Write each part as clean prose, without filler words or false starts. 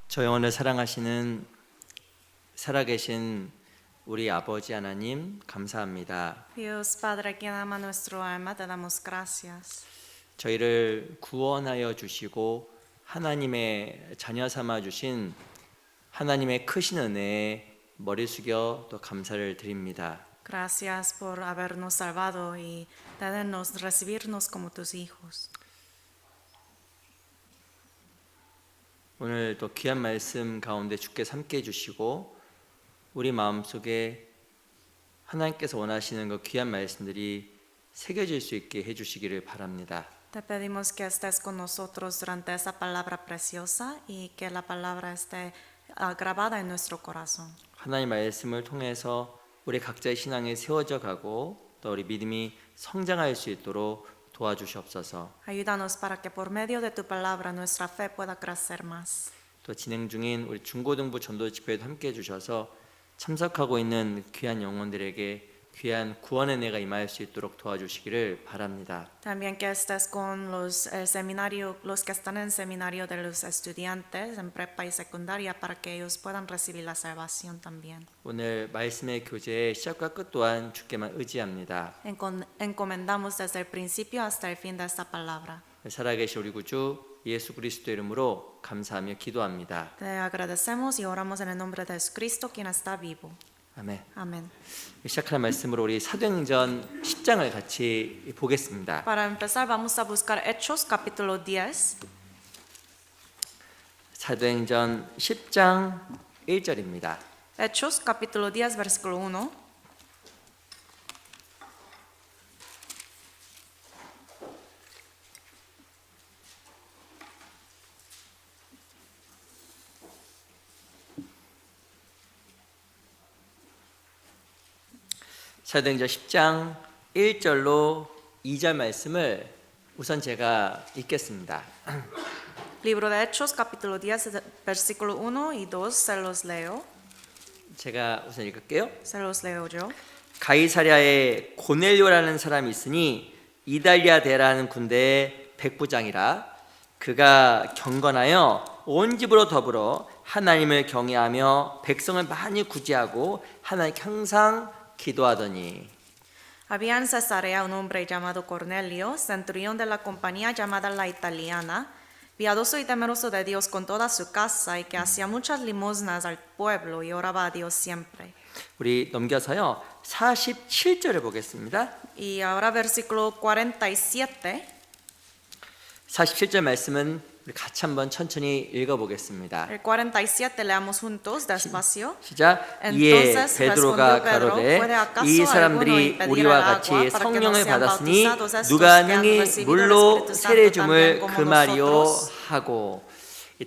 저 영혼을 사랑하시는 살아계신 우리 아버지 하나님 감사합니다. Dios Padre, quien ama nuestro alma, te damos gracias. 저희를 구원하여 주시고 하나님의 자녀 삼아 주신 하나님의 크신 은혜에 머리 숙여 또 감사를 드립니다. Gracias por habernos salvado y tenernos, recibirnos como tus hijos. 오늘 또 귀한 말씀 가운데 주께서 함께 해주시고 우리 마음속에 하나님께서 원하시는 그 귀한 말씀들이 새겨질 수 있게 해주시기를 바랍니다. Te pedimos que estés con nosotros durante esa palabra preciosa y que la palabra esté grabada en nuestro corazón. 하나님 말씀을 통해서 우리 각자의 신앙이 세워져 가고 또 우리 믿음이 성장할 수 있도록 도와주시옵소서. Ayúdanos para que por medio de tu palabra nuestra fe pueda crecer más. 또 진행 중인 우리 중고등부 전도 집회에도 함께 해주셔서 참석하고 있는 귀한 영혼들에게 귀한 구원의 은혜가 임할 수 있도록 도와주시기를 바랍니다. También que estés con el seminario, los que están en el seminario de los estudiantes en prepa y secundaria para que ellos puedan recibir la salvación también. 오늘 말씀의 교제의 시작과 끝 또한 주께만 의지합니다. Encomendamos desde el principio hasta el fin de esta palabra. 살아계신 우리 구주 예수 그리스도 이름으로 감사하며 기도합니다. Te agradecemos y oramos en el nombre de Jesucristo, quien está vivo. 아멘. Amén. 시작하는 말씀으로 우리 사도행전 10장을 같이 보겠습니다. Para empezar vamos a buscar Hechos capítulo 10. 사도행전 10장 1절입니다. Hechos capítulo 10 versículo 1. 사도행전 10장 1절로 2절 말씀을 우선 제가 읽겠습니다. Libro de Hechos capítulo 10 versículo 1 y 2 se los leo. 제가 우선 읽을게요. Se los leo yo. 가이사랴에 고넬료라는 사람이 있으니 이달리아 대라는 군대의 백부장이라. 그가 경건하여 온 집으로 더불어 하나님을 경외하며 백성을 많이 구제하고 하나님께 항상 기도하더니. Había en Cesarea un hombre llamado Cornelio, centurión de la compañía llamada La Italiana, piadoso y temeroso de Dios con toda su casa y que hacía muchas limosnas al pueblo y oraba a Dios siempre. 우리 넘겨서요 47절을 보겠습니다. Y ahora versículo 47. 47절 말씀은 우리 같이 한번 천천히 읽어보겠습니다. El 47 leamos juntos despacio. 시작. 이에 Entonces 베드로가 respondió Pedro, 가로되 ¿puede acaso 이 alguno 사람들이 impedir 우리와 el 같이 agua para que no 성령을 sean 받았으니 bautizados estos 누가 que han 능히 recibido el 물로 Espíritu Santo 세례 también 줌을 como 그 말이요 nosotros? 하고.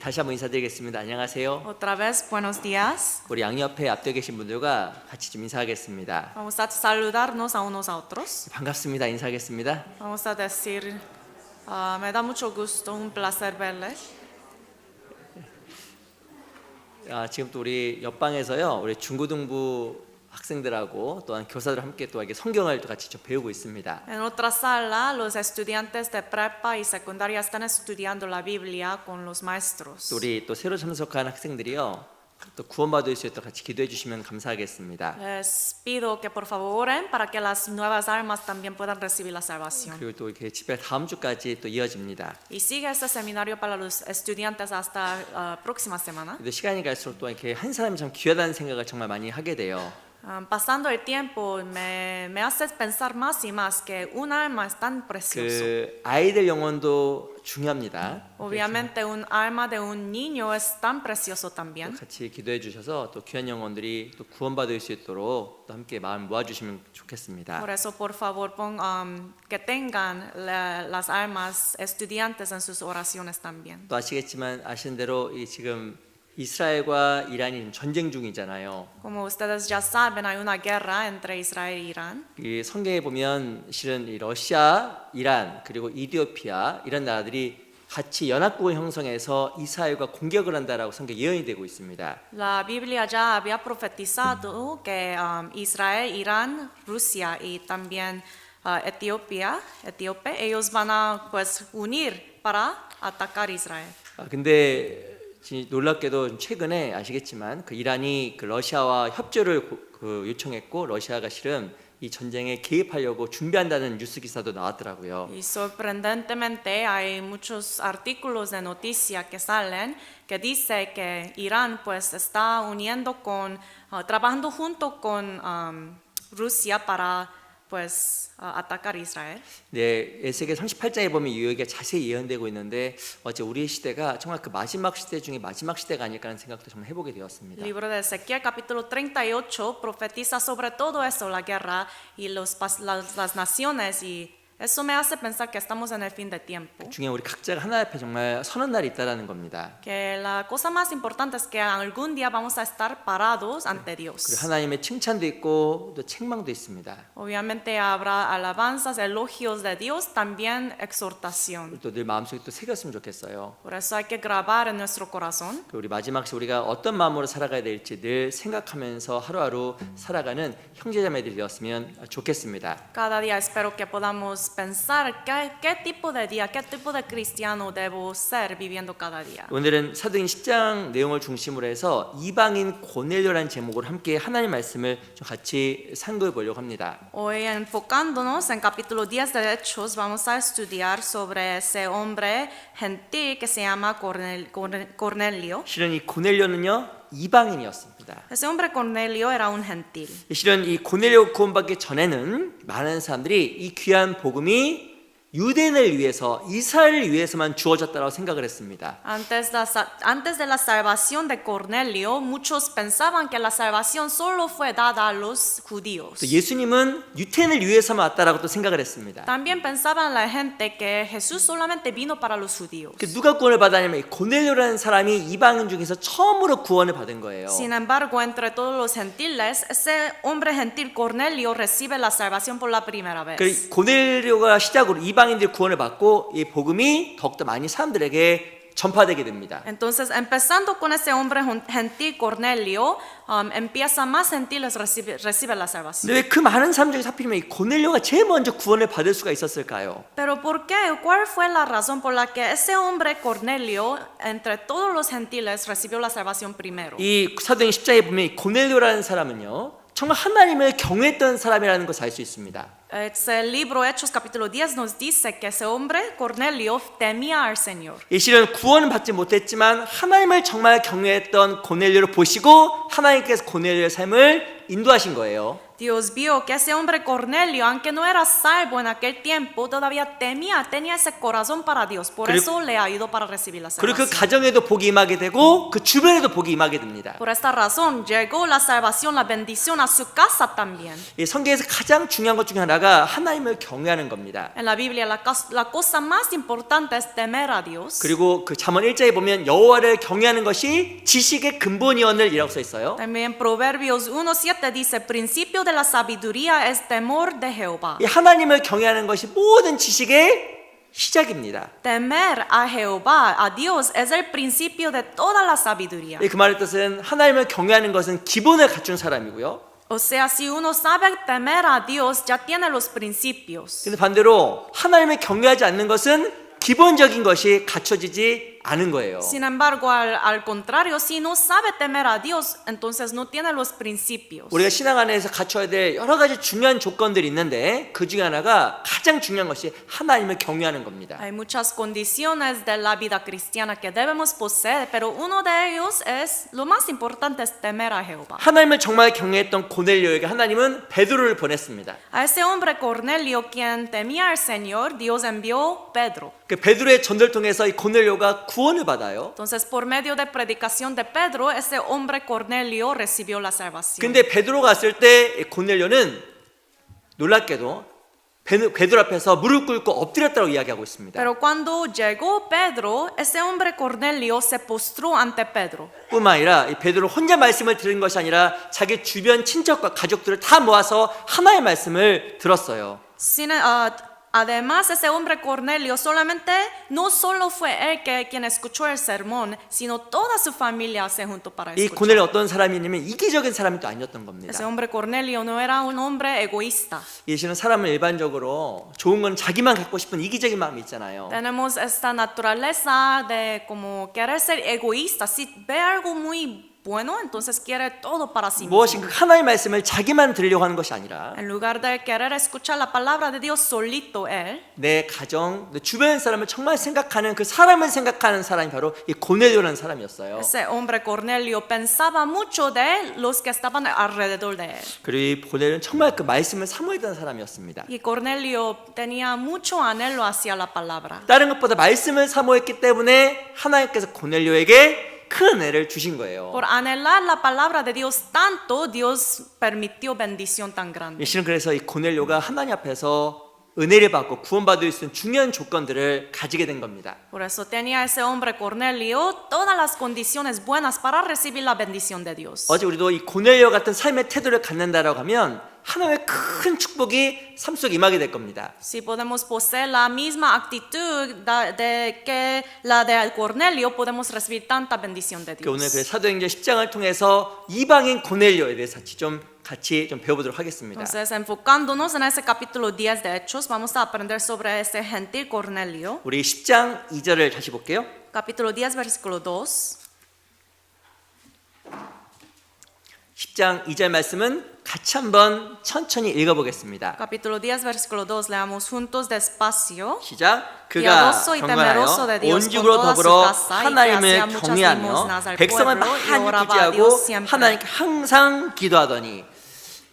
다시 한번 인사드리겠습니다. 안녕하세요. Otra vez, buenos días. 우리 양옆에 앞에 계신 분들과 같이 좀 인사하겠습니다. Vamos a saludarnos a unos a otros. 반갑습니다. 인사하겠습니다. Vamos a decir, me da mucho gusto, un placer verles. 지금 또 우리 옆방에서요 우리 중고등부 학생들하고 또한 교사들 함께 또 이렇게 성경을 또 같이 좀 배우고 있습니다. En otra sala, los estudiantes de prepa y secundaria están estudiando la Biblia con los maestros. 또 우리 또 새로 참석한 학생들이요 또 구원받을 수 있도록 같이 기도해 주시면 감사하겠습니다. Les pido que por favor oren para que las nuevas almas también puedan recibir la salvación. 그리고 또 이렇게 집회 다음 주까지 또 이어집니다. Y sigue este seminario para los estudiantes hasta próxima semana. 그래도 시간이 갈수록 또 이렇게 한 사람이 참 귀하다는 생각을 정말 많이 하게 돼요. Pasando el tiempo me hace pensar más y más que un alma es tan precioso. 그 아이들 영혼도 중요합니다. Obviamente un alma de un niño es tan precioso también. 같이 기도해 주셔서 또 귀한 영혼들이 또 구원받을 수 있도록 또 함께 마음 모아 주시면 좋겠습니다. Por eso por favor que tengan las almas estudiantes en sus oraciones también. 또 아시겠지만 아시는 대로 이 지금 이스라엘과 이란이 전쟁 중이잖아요. Como ustedes ya saben, hay una guerra entre Israel y Irán. 이 성경에 보면 실은 이 러시아, 이란 그리고 이디오피아 이런 나라들이 같이 연합국을 형성해서 이스라엘과 공격을 한다라고 성경 예언이 되고 있습니다. La Biblia ya había profetizado que Israel, Irán, Rusia y también Etíope, ellos van a pues unir para atacar Israel. 근데 놀랍게도 최근에 아시겠지만 그 이란이 그 러시아와 협조를 요청했고 러시아가 실은 이 전쟁에 개입하려고 준비한다는 뉴스 기사도 나왔더라고요. Y sorprendentemente hay muchos artículos de noticia que salen que dice que Irán pues está uniendo con, trabajando junto con Rusia para pues atacar Israel. 네, 에스겔 38장에 보면 이 얘기가 자세히 예언되고 있는데 어째 우리의 시대가 정말 그 마지막 시대 중에 마지막 시대가 아닐까라는 생각도 정말 해보게 되었습니다. Libro de Ezequiel capítulo 38 profetiza sobre todo eso, la guerra y las naciones y eso me hace pensar que estamos en el fin de tiempo. 중에 우리 각자가 하나 앞에 정말 서는 날이 있다라는 겁니다. Que la cosa más importante es que algún día vamos a estar parados ante 그리고 Dios. 하나님의 칭찬도 있고 또 책망도 있습니다. Obviamente habrá alabanzas, elogios de Dios, también exhortación. 또 늘 마음속에 또 새겼으면 좋겠어요. Por eso hay que grabar en nuestro corazón. 우리 마지막 시 우리가 어떤 마음으로 살아가야 될지 늘 생각하면서 하루하루 살아가는 형제자매들이 되었으면 좋겠습니다. Cada día espero que podamos pensar qué tipo de día, qué tipo de cristiano debo ser viviendo cada día. 오늘은 사도행 10장 내용을 중심으로 해서 이방인 고넬료라는 제목으로 함께 하나님 말씀을 좀 같이 상고해 보려고 합니다. Hoy enfocándonos en capítulo 10 de Hechos vamos a estudiar sobre ese hombre gentil que se llama Cornelio. 실은 이 고넬료는요 이방인이었습니다. Ese hombre Cornelio era un gentil. 실은 이 고넬료 구원받기 전에는 많은 사람들이 이 귀한 복음이 유대인을 위해서 이스라엘을 위해서만 주어졌다고 생각을 했습니다. Antes de la salvación de Cornelio, muchos pensaban que la salvación solo fue dada a los judíos. 또 예수님은 유대인을 위해서만 왔다라고 또 생각을 했습니다. También pensaban la gente que Jesús solamente vino para los judíos. 누가 구원을 받았냐면 이 고넬료라는 사람이 이방인 중에서 처음으로 구원을 받은 거예요. Sin embargo, entre todos los gentiles, ese hombre gentil Cornelio recibe la salvación por la primera vez. 그 고넬료가 시작으로 이방인들이 구원을 받고 이 복음이 더욱더 많이 사람들에게 전파되게 됩니다. Entonces, empezando con ese hombre gentil Cornelio, empieza más gentiles recibe la salvación. 근데 왜 그 많은 사람 중에 하필이면 이 고넬료가 제일 먼저 구원을 받을 수가 있었을까요? Pero ¿por qué? ¿Cuál fue la razón por la que ese hombre Cornelio, entre todos los gentiles, recibió la salvación primero? 이 사도행 10장에 보면 이 고넬료라는 사람은요 정말 하나님을 경외했던 사람이라는 것을 알 수 있습니다. El libro Hechos capítulo 10 nos dice que ese hombre Cornelio temía al Señor. 이 실은 구원은 받지 못했지만 하나님을 정말 경외했던 고넬료를 보시고 하나님께서 고넬료의 삶을 인도하신 거예요. Dios vio que ese hombre Cornelio, aunque no era salvo en aquel tiempo, todavía tenía ese corazón para Dios. Por eso le ayudó para recibir la 그리고 그 salvación. 가정에도 복이 임하게 되고 그 주변에도 복이 임하게 됩니다. Por esta razón llegó la salvación, la bendición a su casa también. 이 성경에서 가장 중요한 것 중에 하나가 하나님을 경외하는 겁니다. En la Biblia la cosa más importante es temer a Dios. 그리고 그 잠언 1장에 보면 여호와를 경외하는 것이 지식의 근본이오늘이라고 써 있어요. También Proverbios 1:7 dice, principio de la sabiduría es temor de Jehová. 이 하나님을 경외하는 것이 모든 지식의 시작입니다. Temer a Jehová, a Dios, es el principio de toda la sabiduría. 그 말의 뜻은 하나님을 경외하는 것은 기본을 갖춘 사람이고요. O sea, si uno sabe temer a Dios, ya tiene los principios. 근데 반대로 하나님을 경외하지 않는 것은 기본적인 것이 갖춰지지 않은 거예요. Sin embargo, al contrario, si no sabe temer a Dios, entonces no tiene los principios. 우리가 신앙 안에서 갖춰야 될 여러 가지 중요한 조건들이 있는데 그 중에 하나가 가장 중요한 것이 하나님을 경외하는 겁니다. Hay muchas condiciones de la vida cristiana que debemos poseer, pero uno de ellos es, lo más importante es temer a Jehová. 하나님을 정말 경외했던 고넬료에게 하나님은 베드로를 보냈습니다. A ese hombre Cornelio, quien temía al Señor, Dios envió Pedro. 그 베드로의 전도를 통해서 이 고넬료가 구원을 받아요. Entonces, por medio de predicación de Pedro, ese hombre Cornelio recibió la salvación. 근데 베드로가 왔을 때 고넬료는 놀랍게도 베드로 앞에서 무릎 꿇고 엎드렸다고 이야기하고 있습니다. Pero cuando llegó Pedro, ese hombre Cornelio se postró ante Pedro. 뿐만 아니라 이 베드로 혼자 말씀을 들은 것이 아니라 자기 주변 친척과 가족들을 다 모아서 하나의 말씀을 들었어요. Además, ese hombre Cornelio solamente, no solo fue él quien escuchó el sermón, sino toda su familia se juntó para 이 escuchar. 고넬료 어떤 사람이냐면 이기적인 사람이 또 아니었던 겁니다. Ese hombre Cornelio no era un hombre egoísta. 예수는 사람은 일반적으로 좋은 건 자기만 갖고 싶은 이기적인 마음이 있잖아요. Tenemos esta naturaleza de como querer ser egoísta. Si ve algo muy bueno, entonces quiere todo para sí mismo. 무엇인가 하나님의 말씀을 자기만 들으려고 하는 것이 아니라 En lugar de querer escuchar la palabra de Dios solito él, 내 가정, 내 주변 사람을 정말 생각하는 그 사람을 생각하는 사람이 바로 이 고넬료라는 사람이었어요. ese hombre Cornelio pensaba mucho de los que estaban alrededor de él. 그리고 이 고넬료는 정말 그 말씀을 사모했던 사람이었습니다. Y Cornelio tenía mucho anhelo hacia la palabra. 다른 것보다 말씀을 사모했기 때문에 하나님께서 고넬료에게 큰 은혜를 주신 거예요. Por anhelar la palabra de Dios tanto, Dios permitió bendición tan grande. 실은 그래서 이 고넬료가 하나님 앞에서 은혜를 받고 구원받을 수 있는 중요한 조건들을 가지게 된 겁니다. Por eso tenía ese hombre Cornelio todas las condiciones buenas para recibir la bendición de Dios. 어제 우리도 이 고넬료 같은 삶의 태도를 갖는다라고 하면 하나님의 큰 축복이 삶 속에 임하게 될 겁니다. Si podemos poseer la misma actitud de que la de Cornelio, podemos recibir tanta bendición de 오늘 그 Dios. 사도행전 10장을 통해서 이방인 고넬료에 대해서 같이 좀 배워보도록 하겠습니다. Entonces, enfocándonos en ese capítulo 10 de Hechos, vamos a aprender sobre ese gentil Cornelio. 우리 10장 2절을 다시 볼게요. Capítulo 10, versículo 2. 10장 2절 말씀은 같이 한번 천천히 읽어보겠습니다. Capítulo 10, versículo 2. Leamos juntos despacio. 시작. 그가 Piadoso y 경건하여 temeroso de Dios 온 집으로 con toda su 더불어 casa, y que 하나님을 hacía muchas 경외하며 limosnas al 백성을 pueblo, y 많이 oraba a 구제하고 Dios siempre. 하나님께 항상 기도하더니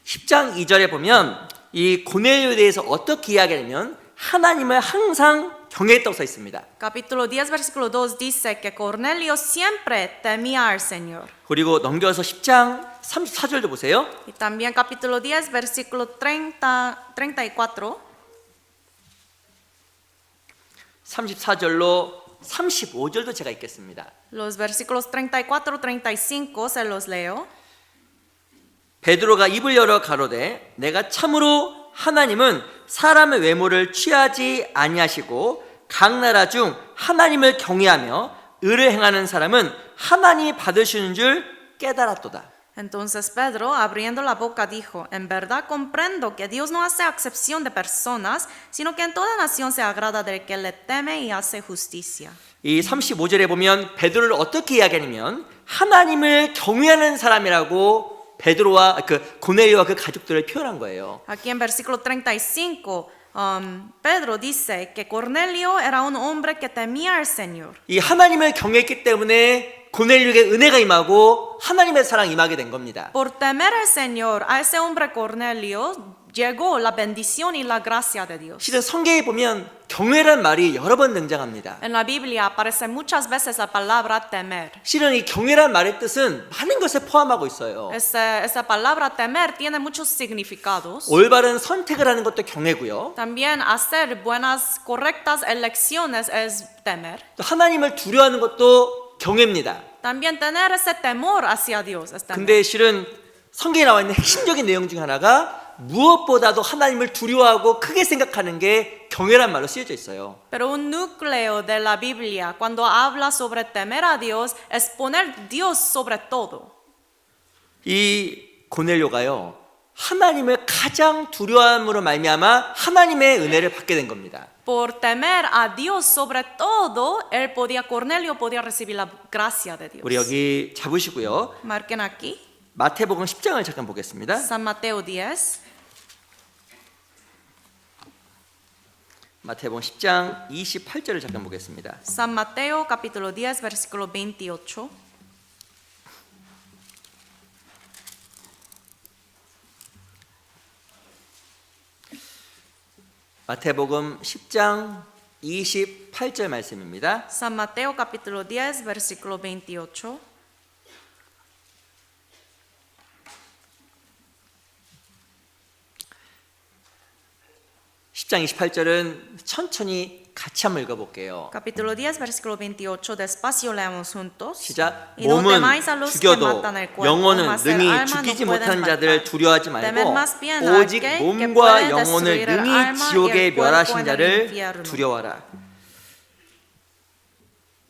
10장 2절에 보면 이 고넬료에 대해서 어떻게 이야기하냐면 하나님을 항상 경외했다고 써 있습니다. Capítulo 10, versículo 2 dice que Cornelio siempre temía al Señor. 그리고 넘겨서 10장 34절도 보세요. Y también capítulo 10, versículo 34. 34절로 35절도 제가 읽겠습니다. Los versículos 34, 35 se los leo. 베드로가 입을 열어 가로되 내가 참으로 하나님은 사람의 외모를 취하지 아니하시고 각 나라 중 하나님을 경외하며 의를 행하는 사람은 하나님이 받으시는 줄 깨달았도다. Entonces Pedro, abriendo la boca, dijo: En verdad comprendo que Dios no hace acepción de personas, sino que en toda nación se agrada del que le teme y hace justicia. 이 35절에 보면 베드로를 어떻게 이야기하냐면 하나님을 경외하는 사람이라고 베드로와 고넬료와 그 가족들을 표현한 거예요. Aquí en versículo 35, Pedro dice que Cornelio era un hombre que temía al Señor. 이 하나님을 경외했기 때문에 고넬료에게 은혜가 임하고 하나님의 사랑이 임하게 된 겁니다. Por temer al Señor, a ese hombre Cornelio llegó la bendición y la gracia de Dios. 실은 성경에 보면 경외란 말이 여러 번 등장합니다. En la Biblia aparece muchas veces la palabra temer. 실은 이 경외란 말의 뜻은 많은 것을 포함하고 있어요. Esa palabra temer tiene muchos significados. 올바른 선택을 하는 것도 경외고요. También hacer buenas, correctas elecciones es temer. 또 하나님을 두려워하는 것도 경외입니다. También tener ese temor hacia Dios es temer. 근데 실은 성경에 나와 있는 핵심적인 내용 중 하나가 무엇보다도 하나님을 두려워하고 크게 생각하는 게 경외란 말로 쓰여져 있어요. Pero un núcleo de la Biblia, cuando habla sobre temer a Dios, es poner Dios sobre todo. 이 고넬료가요, 하나님을 가장 두려워함으로 말미암아 하나님의 은혜를 받게 된 겁니다. Por temer a Dios sobre todo, Cornelio podía recibir la gracia de Dios. 우리 여기 잡으시고요. Marquen aquí, 마태복음 10장을 잠깐 보겠습니다. San Mateo 10. 마태복음 10장 28절을 잠깐 보겠습니다. San Mateo capítulo 10, versículo 28. 마태복음 10장 28절 말씀입니다. San Mateo capítulo 10, versículo 28. 장 28절은 천천히 같이 한번 읽어볼게요. Capítulo 10, versículo 28. Despacio leamos juntos. 시작. Y no 몸은 temáis a los que 죽여도 matan el cuerpo, 영혼은 mas el 능히 alma no 죽이지 pueden 못한 자들 matar. 두려워하지 Temed 말고 más bien a 오직 aquel que 몸과 puede 영혼을 destruir el 능히 alma y 지옥에 el cuerpo 멸하신 en el 자를 infierno. 두려워하라.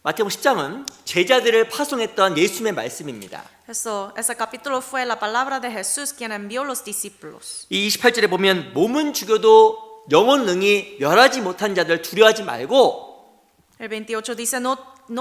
마태복음 10장은 제자들을 파송했던 예수님의 말씀입니다. Ese capítulo fue la palabra de Jesús quien envió los discípulos. 이 28절에 보면 몸은 죽여도 영혼 능히 멸하지 못한 자들 두려워하지 말고 El 28 dice, no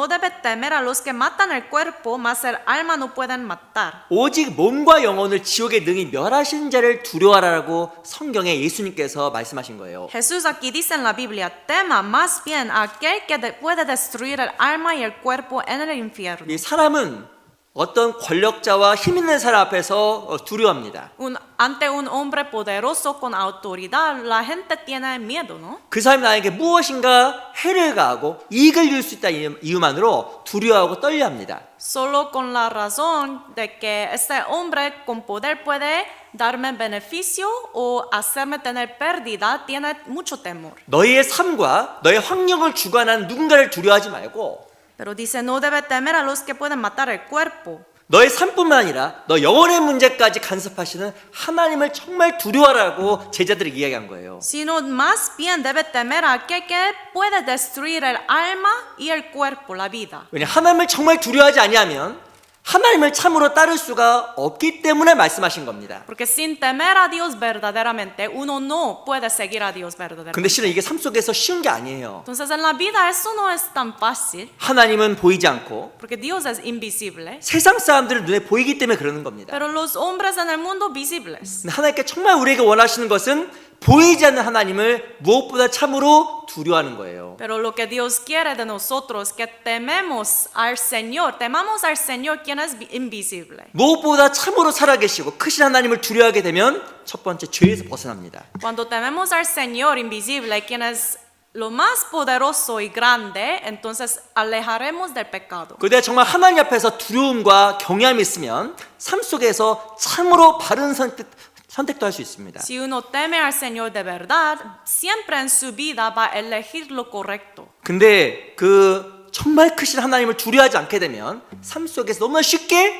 debe temer a los que matan el cuerpo, mas el alma no pueden matar. 오직 몸과 영혼을 지옥에 능히 멸하신 자를 두려워하라고 성경에 예수님께서 말씀하신 거예요. Jesús aquí dice en la Biblia, tema más bien a aquel que puede destruir el alma y el cuerpo en el infierno. 이 사람은 어떤 권력자와 힘 있는 사람 앞에서 두려워합니다. Ante un hombre poderoso con autoridad, la gente tiene miedo, ¿no? 그 사람이 나에게 무엇인가 해를 가하고 이익을 줄 수 있다는 이유만으로 두려워하고 떨려합니다. Solo con la razón de que este hombre con poder puede darme beneficio o hacerme tener pérdida, tiene mucho temor. 너희의 삶과 너의 환경을 주관한 누군가를 두려워하지 말고 Pero dice, no debe temer a los que pueden matar el cuerpo. 너의 삶뿐만 아니라 너 영혼의 문제까지 간섭하시는 하나님을 정말 두려워하라고 제자들에게 이야기한 거예요. Sino más bien debe temer a aquel que puede destruir el alma y el cuerpo, la vida. 왜냐 하나님을 정말 두려워하지 아니하면 하나님을 참으로 따를 수가 없기 때문에 말씀하신 겁니다. Porque sin temer a Dios verdaderamente, uno no puede seguir a Dios 근데 verdaderamente. 실은 이게 삶 속에서 쉬운 게 아니에요. Entonces en la vida eso no es tan fácil, 하나님은 보이지 않고 porque Dios es invisible, 세상 사람들은 눈에 보이기 때문에 그러는 겁니다. pero los hombres en el mundo visibles. 근데 하나님께 정말 우리에게 원하시는 것은 보이지 않는 하나님을 무엇보다 참으로 두려워하는 거예요. Pero lo que Dios quiere de nosotros es que temamos al Señor quien es invisible. 무엇보다 참으로 살아계시고 크신 하나님을 두려워하게 되면 첫 번째 죄에서 벗어납니다. Cuando tememos al Señor invisible, quien es lo más poderoso y grande, entonces alejaremos del pecado. 그때 정말 하나님 앞에서 두려움과 경외함이 있으면 삶 속에서 참으로 바른 선택도 할 수 있습니다. Si uno teme al Señor de verdad, siempre en su vida va a elegir lo correcto. 근데 그 정말 크신 하나님을 두려워하지 않게 되면 삶 속에서 너무나 쉽게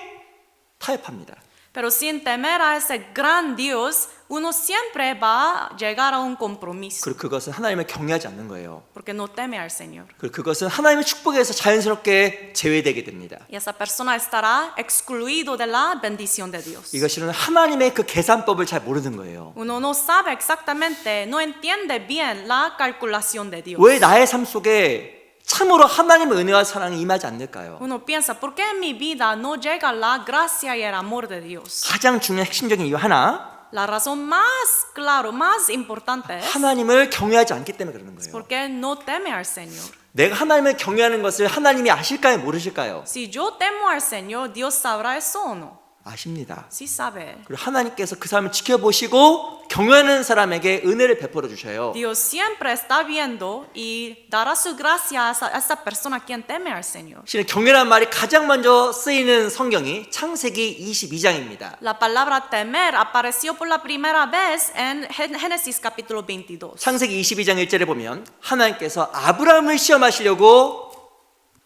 타협합니다. Pero sin temer a ese gran Dios, uno siempre va a llegar a un compromiso, 그리고 그것은 하나님을 경외하지 않는 거예요. porque no teme al Señor. 그리고 그것은 하나님의 축복에서 자연스럽게 제외되게 됩니다. Y esa persona estará excluido de la bendición de Dios. 이것은 하나님의 그 계산법을 잘 모르는 거예요. Uno no sabe exactamente, no entiende bien la calculación de Dios. 왜 나의 삶 속에 참으로 하나님의 은혜와 사랑이 임하지 않을까요? Uno piensa, ¿por qué en mi vida no llega la gracia y el amor de Dios? 가장 중요한 핵심적인 이유 하나, La razón más claro, más importante es 하나님을 경외하지 않기 때문에 그러는 거예요. porque no teme al Señor. 내가 하나님을 경외하는 것을 하나님이 아실까요? 모르실까요? Si yo temo al Señor, Dios sabrá eso o no. 아십니다. Sí sabe. 그리고 하나님께서 그 사람을 지켜보시고 경외하는 사람에게 은혜를 베풀어 주셔요. Dios siempre está viendo y dará su gracia a esa persona quien teme al Señor. 실은 경외라는 말이 가장 먼저 쓰이는 성경이 창세기 22장입니다. La palabra temer apareció por la primera vez en Génesis capítulo 22. 창세기 22장 1절에 보면 하나님께서 아브라함을 시험하시려고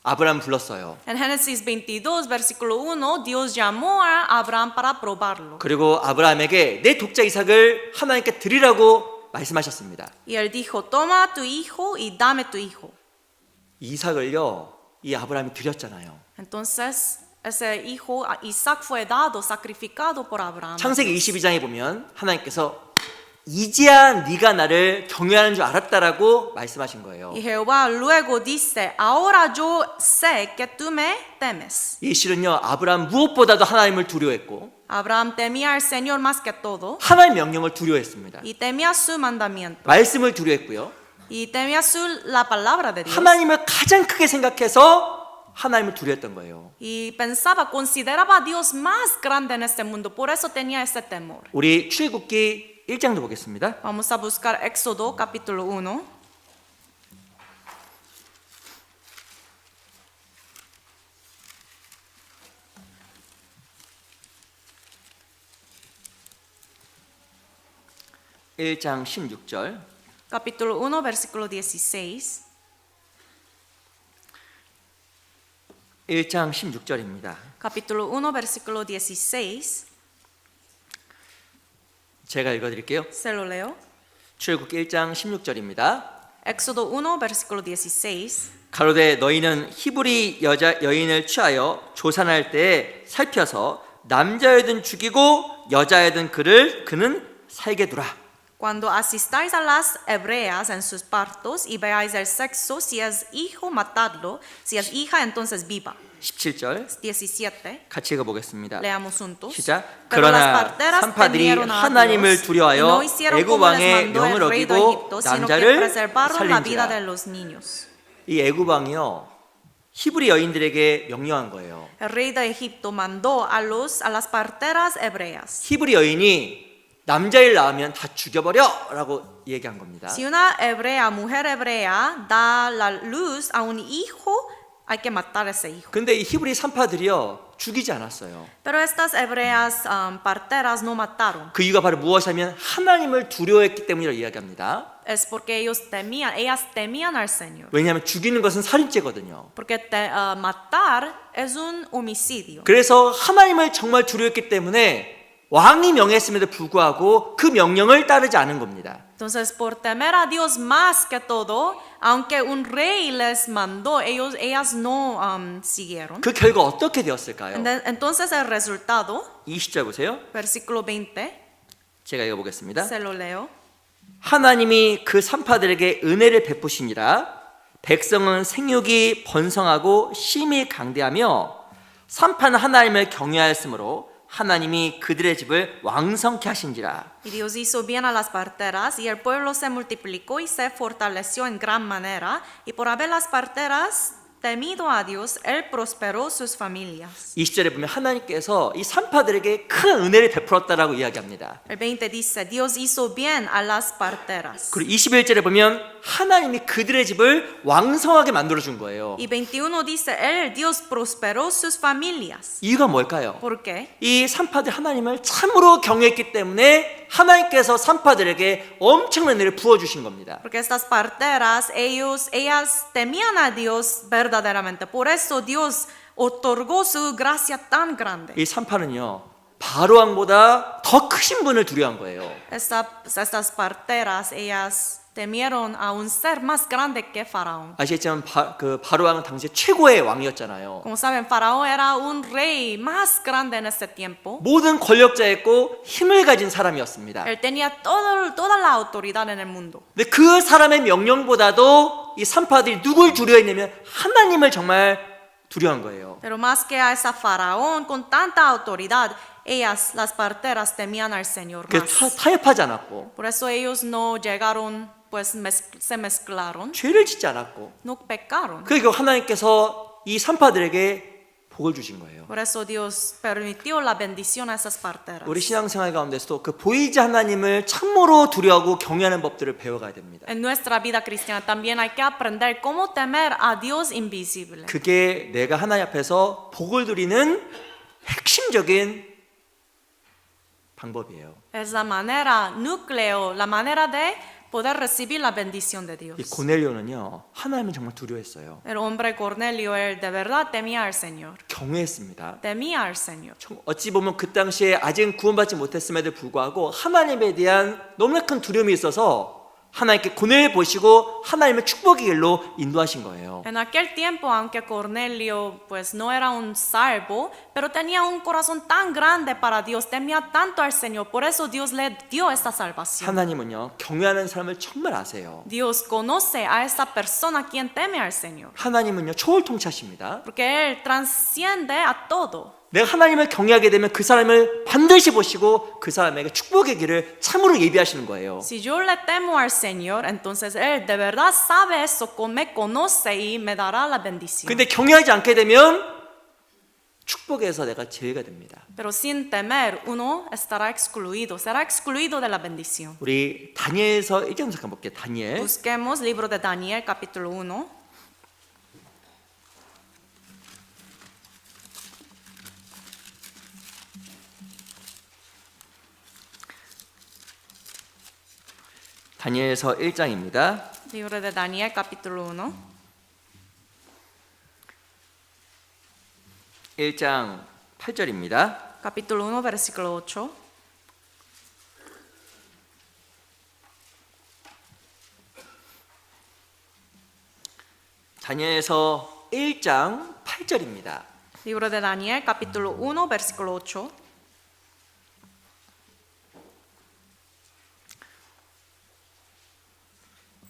아브라함 불렀어요. En Génesis 22, versículo 1, Dios llamó a Abraham para probarlo. 그리고 아브라함에게 내 독자 이삭을 하나님께 드리라고 말씀하셨습니다. Y él dijo, toma tu hijo y dame tu hijo. 이삭을요, 이 아브라함이 드렸잖아요. Entonces, ese hijo, Isaac, fue dado, sacrificado por Abraham. 창세기 22장에 보면 하나님께서 이제야 네가 나를 경외하는 줄 알았다라고 말씀하신 거예요. Y Jehová luego dice, ahora yo sé que tú me temes. 이 실은요, 아브라함 무엇보다도 하나님을 두려워했고 Abraham temía al Señor más que todo 하나님의 명령을 두려워했습니다. y temía su mandamiento 말씀을 두려워했고요. y temía la palabra de Dios. 하나님을 가장 크게 생각해서 하나님을 두려웠던 거예요. Y pensaba, consideraba a Dios más grande en este mundo, por eso tenía ese temor. 우리 출애굽기 1장도 보겠습니다. Vamos a buscar Éxodo capítulo 1. (1장 16절) Capítulo 1, versículo 16. 1장 16절입니다. Capítulo 1, versículo 16. 제가 읽어드릴게요. Se lo leo. 출애굽기 1장 16절입니다. Éxodo 1, versículo 16. 가로되 너희는 히브리 여인을 취하여 조산할 때에 살펴서 남자여든 죽이고 여자여든 그는 살게 두라. Cuando asistáis a las hebreas en sus partos y veáis el sexo, si es hijo, matadlo, si es hija, entonces viva. 17절 17. 같이 읽어보겠습니다. Leamos juntos. 시작. Pero las 그러나 parteras 산파들이 temieron a 하나님을 Dios y 두려워하여 no hicieron 애굽 como les 왕의 mandó el 명을 rey de 어기고 Egipto, sino que 남자를 preservaron la vida de 살린지라. los niños. 이 애굽 왕이요 히브리 여인들에게 명령한 거예요. El rey de Egipto mandó a las parteras hebreas. 히브리 여인이 남자일 낳으면 다 죽여버려라고 얘기한 겁니다. Si una hebrea, mujer hebrea, da la luz a un hijo, hay que matar a ese hijo. 근데 이 히브리 산파들이요 죽이지 않았어요. Pero estas hebreas parteras no mataron. 그 이유가 바로 무엇이냐면 하나님을 두려워했기 때문이라고 이야기합니다. Es porque ellas temían al Señor. 왜냐하면 죽이는 것은 살인죄거든요. Porque matar es un homicidio. 그래서 하나님을 정말 두려워했기 때문에 왕이 명했음에도 불구하고 그 명령을 따르지 않은 겁니다. Entonces, por temer a Dios más que todo, aunque un rey les mandó, ellas no siguieron. 그 결과 어떻게 되었을까요? Entonces, el resultado, 20절 보세요. versículo 20, 제가 읽어보겠습니다. se lo leo. 하나님이 그 산파들에게 은혜를 베푸시니라 백성은 생육이 번성하고 심히 강대하며 산파는 하나님을 경외하였으므로 하나님이 그들의 집을 왕성케 하신지라. Y Dios hizo bien a las parteras, y el pueblo se multiplicó y se fortaleció en gran manera, y por haber las parteras temido a Dios, Él prosperó sus familias. 20절에 보면 하나님께서 이 산파들에게 큰 은혜를 베풀었다라고 이야기합니다. El 20 dice, Dios hizo bien a las parteras. 그리고 21절에 보면 하나님이 그들의 집을 왕성하게 만들어준 거예요. Y 21 dice, Él, Dios prosperó sus familias. 이유가 뭘까요? ¿Por qué? 이 산파들 하나님을 참으로 경외했기 때문에 하나님께서 산파들에게 엄청난 은혜를 부어주신 겁니다. Porque estas parteras, ellas temían a Dios verdaderamente. Por eso Dios otorgó su gracia tan grande. 이 산파는요 바로 왕보다 더 크신 분을 두려워한 거예요. Estas parteras, ellas temieron a un ser más grande que Faraón. 아시겠지만 바로 왕은 당시 최고의 왕이었잖아요. Como saben, Faraón era un rey más grande en ese tiempo. 모든 권력자였고 힘을 가진 사람이었습니다. Él tenía toda la autoridad en el mundo. 근데 그 사람의 명령보다도 이 산파들이 누굴 두려워했냐면 하나님을 정말 두려워한 거예요. Pero más que a esa Faraón con tanta autoridad, ellas, las parteras, temían al Señor 그래서 más. 타협하지 않았고 Por eso ellos no llegaron, pues se mezclaron, 죄를 짓지 않았고 no pecaron. 그리고 하나님께서 이 산파들에게 복을 주신 거예요. Por eso Dios permitió la bendición a esas parteras. 우리 신앙생활 가운데서도 그 보이지 하나님을 참으로 두려워하고 경외하는 법들을 배워가야 됩니다. En nuestra vida cristiana también hay que aprender cómo temer a Dios invisible. 그게 내가 하나님 앞에서 복을 누리는 핵심적인 방법이에요. Es la manera núcleo, la manera de poder recibir la bendición de 이 Dios. 고넬료는요 하나님을 정말 두려워했어요. El hombre Cornelio, él de verdad temía al Señor. 경외했습니다. Temía al Señor. 어찌 보면 그 당시에 아직 구원받지 못했음에도 불구하고 하나님에 대한 너무나 큰 두려움이 있어서 하나님께 고뇌를 보시고 하나님의 축복의 길로 인도하신 거예요. En aquel tiempo, aunque Cornelio pues no era un salvo, pero tenía un corazón tan grande para Dios, temía tanto al Señor, por eso Dios le dio esta salvación. 하나님은요 경외하는 사람을 정말 아세요. Dios conoce a esa persona quien teme al Señor, 하나님은요 초월통치하십니다. porque Él transciende a todo. 내가 하나님을 경외하게 되면 그 사람을 반드시 보시고 그 사람에게 축복의 길을 참으로 예비하시는 거예요. Si yo le temo al Señor, entonces Él de verdad sabe eso, me conoce y me dará la bendición. 근데 경외하지 않게 되면 축복에서 내가 제외가 됩니다. Pero sin temer, uno estará excluido, será excluido de la bendición. 우리 다니엘서 1장 잠깐 볼게요. 다니엘. Busquemos libro de Daniel, capítulo 1. 다니엘서 1장입니다. Libro de Daniel, capítulo 1. 1장 8절입니다. Capítulo 1, versículo 8. 다니엘서 1장 8절입니다. Libro de Daniel, capítulo 1, versículo 8.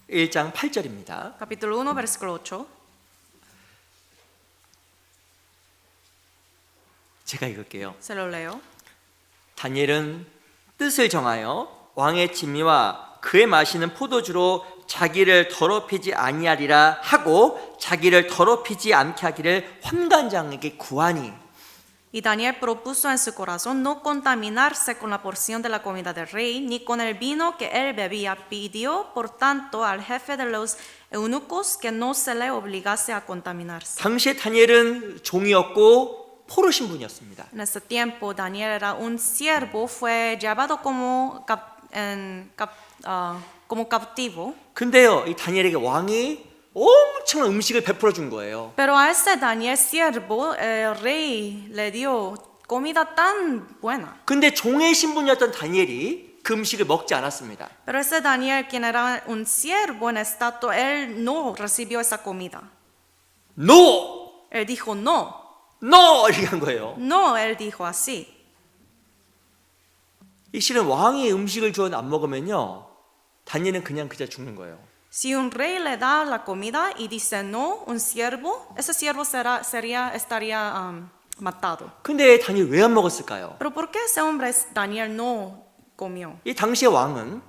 일장 8절입니다. Capítulo 1, versículo 8. 제가 읽을게요. Se lo leo. 다니엘은 뜻을 정하여 왕의 진미와 그의 마시는 포도주로 자기를 더럽히지 아니하리라 하고 자기를 더럽히지 않게 하기를 환관장에게 구하니. Y Daniel propuso en su corazón no contaminarse con la porción de la comida del rey, ni con el vino que él bebía. Pidió, por tanto, al jefe de los eunucos que no se le obligase a contaminarse. 당시에 다니엘은 종이었고 포로 신분이었습니다. En ese tiempo, Daniel era un siervo, fue llevado como cautivo. 근데요, 이 다니엘에게 왕이 엄청난 음식을 베풀어 준 거예요. Pero a ese Daniel siervo, el rey le dio comida tan buena. 근데 종의 신분이었던 다니엘이 그 음식을 먹지 않았습니다. Pero ese Daniel, quien era un siervo en estatus, él no recibió esa comida. No! Él dijo no, No! 이렇게 한 거예요. no, él dijo así. 이 실은 왕이 음식을 주어도 안 먹으면요, 다니엘은 그냥 죽는 거예요. Si un rey le da la comida y dice no, un siervo, ese siervo estaría matado. 근데 다니엘 왜 안 먹었을까요? Pero ¿por qué ese hombre Daniel no comió? 이 당시의 왕은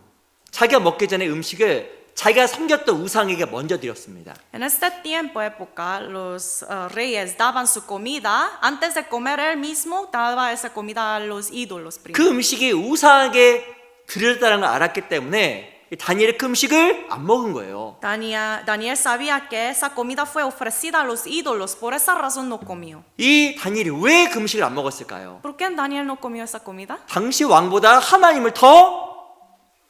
자기가 먹기 전에 음식을 자기가 섬겼던 우상에게 먼저 드렸습니다. En este tiempo, época, los reyes daban su comida, antes de comer él mismo, daba esa comida a los ídolos 그 primero. 음식이 우상에게 드렸다는 걸 알았기 때문에 다니엘이 그 음식을 안 먹은 거예요. Daniel sabía que esa comida fue ofrecida a los ídolos, por esa razón no comió. 이 다니엘이 왜 그 음식을 안 먹었을까요? ¿Por qué Daniel no comió esa comida? 당시 왕보다 하나님을 더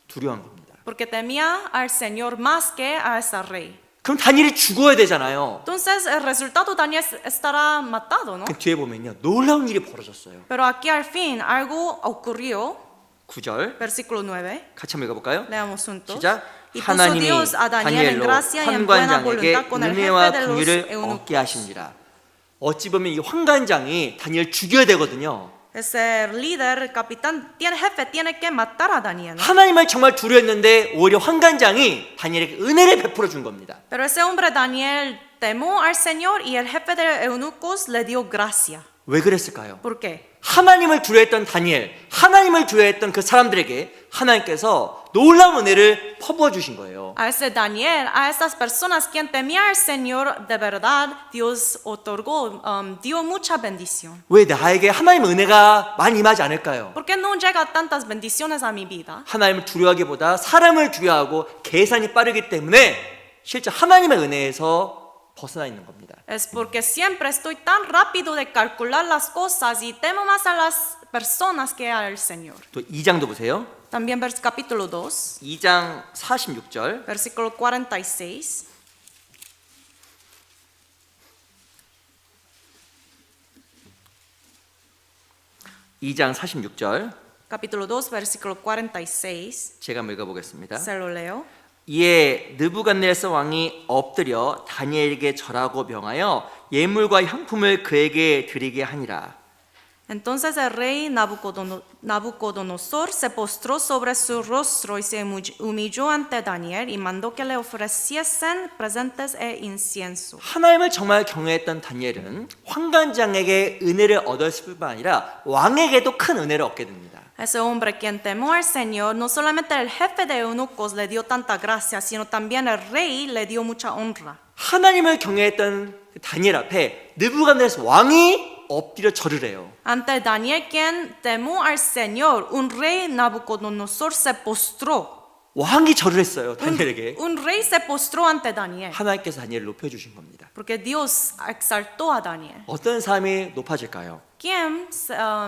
두려워한 겁니다. Porque temía al Señor más que a ese rey. 그럼 다니엘이 죽어야 되잖아요. Entonces, el resultado, Daniel estará matado, ¿no? 그 뒤에 보면요, 놀라운 일이 벌어졌어요. Pero aquí al fin algo ocurrió. 9절 Versículo 9. 같이 한번 읽어볼까요? Leamos juntos. 시작. Y puso 하나님이 Dios a Daniel en 다니엘로 gracia y en buena 환관장에게 voluntad con el 은혜와 jefe de los 긍휼을 얻게 eunucos. 하신지라. 어찌 보면 이 환관장이 다니엘 죽여야 되거든요. Ese líder, el capitán, jefe, tiene que matar a Daniel, ¿no? 하나님을 정말 두려웠는데 오히려 환관장이 다니엘에게 은혜를 베풀어 준 겁니다. Pero ese hombre Daniel temó al Señor y el jefe de eunucos le dio gracia. 왜 그랬을까요? ¿Por qué? 하나님을 두려워했던 다니엘, 하나님을 두려워했던 그 사람들에게 하나님께서 놀라운 은혜를 퍼부어 주신 거예요. A ese Daniel, a esas personas quien temía al Señor de verdad, Dios otorgó, dio mucha bendición. 왜 나에게 하나님의 은혜가 많이 임하지 않을까요? ¿Por qué no llega tantas bendiciones a mi vida? 하나님을 두려워하기보다 사람을 두려워하고 계산이 빠르기 때문에 실제 하나님의 은혜에서 벗어나 있는 겁니다. Es porque siempre estoy tan rápido de calcular las cosas y temo más a las personas que al Señor. 또 2장도 보세요. También capítulo 2, 2장 46절. versículo 46. 이 2장 46절. Capítulo 2, versículo 46. 제가 한번 읽어보겠습니다. Se lo leo. 이에 느부갓네살 왕이 엎드려 다니엘에게 절하고 명하여 예물과 향품을 그에게 드리게 하니라. Entonces el rey Nabucodonosor se postró sobre su rostro y se humilló ante Daniel y mandó que le ofreciesen presentes e incienso. 하나님을 정말 경외했던 다니엘은 환관장에게 은혜를 얻었을 뿐만 아니라 왕에게도 큰 은혜를 얻게 됩니다. Ese hombre quien temó al Señor, no solamente el jefe de eunucos le dio tanta gracia, sino también el rey le dio mucha honra. 하나님을 경외했던 다니엘 앞에 느부갓네살 왕이 엎드려 절을 해요. Ante Daniel, quien temó al Señor, un rey Nabucodonosor se postró. 왕이 절을 했어요. 다니엘에게. Un rey se postró ante Daniel, 하나님께서 다니엘을 높여주신 겁니다. porque Dios exaltó a Daniel. 어떤 사람이 높아질까요? ¿Quién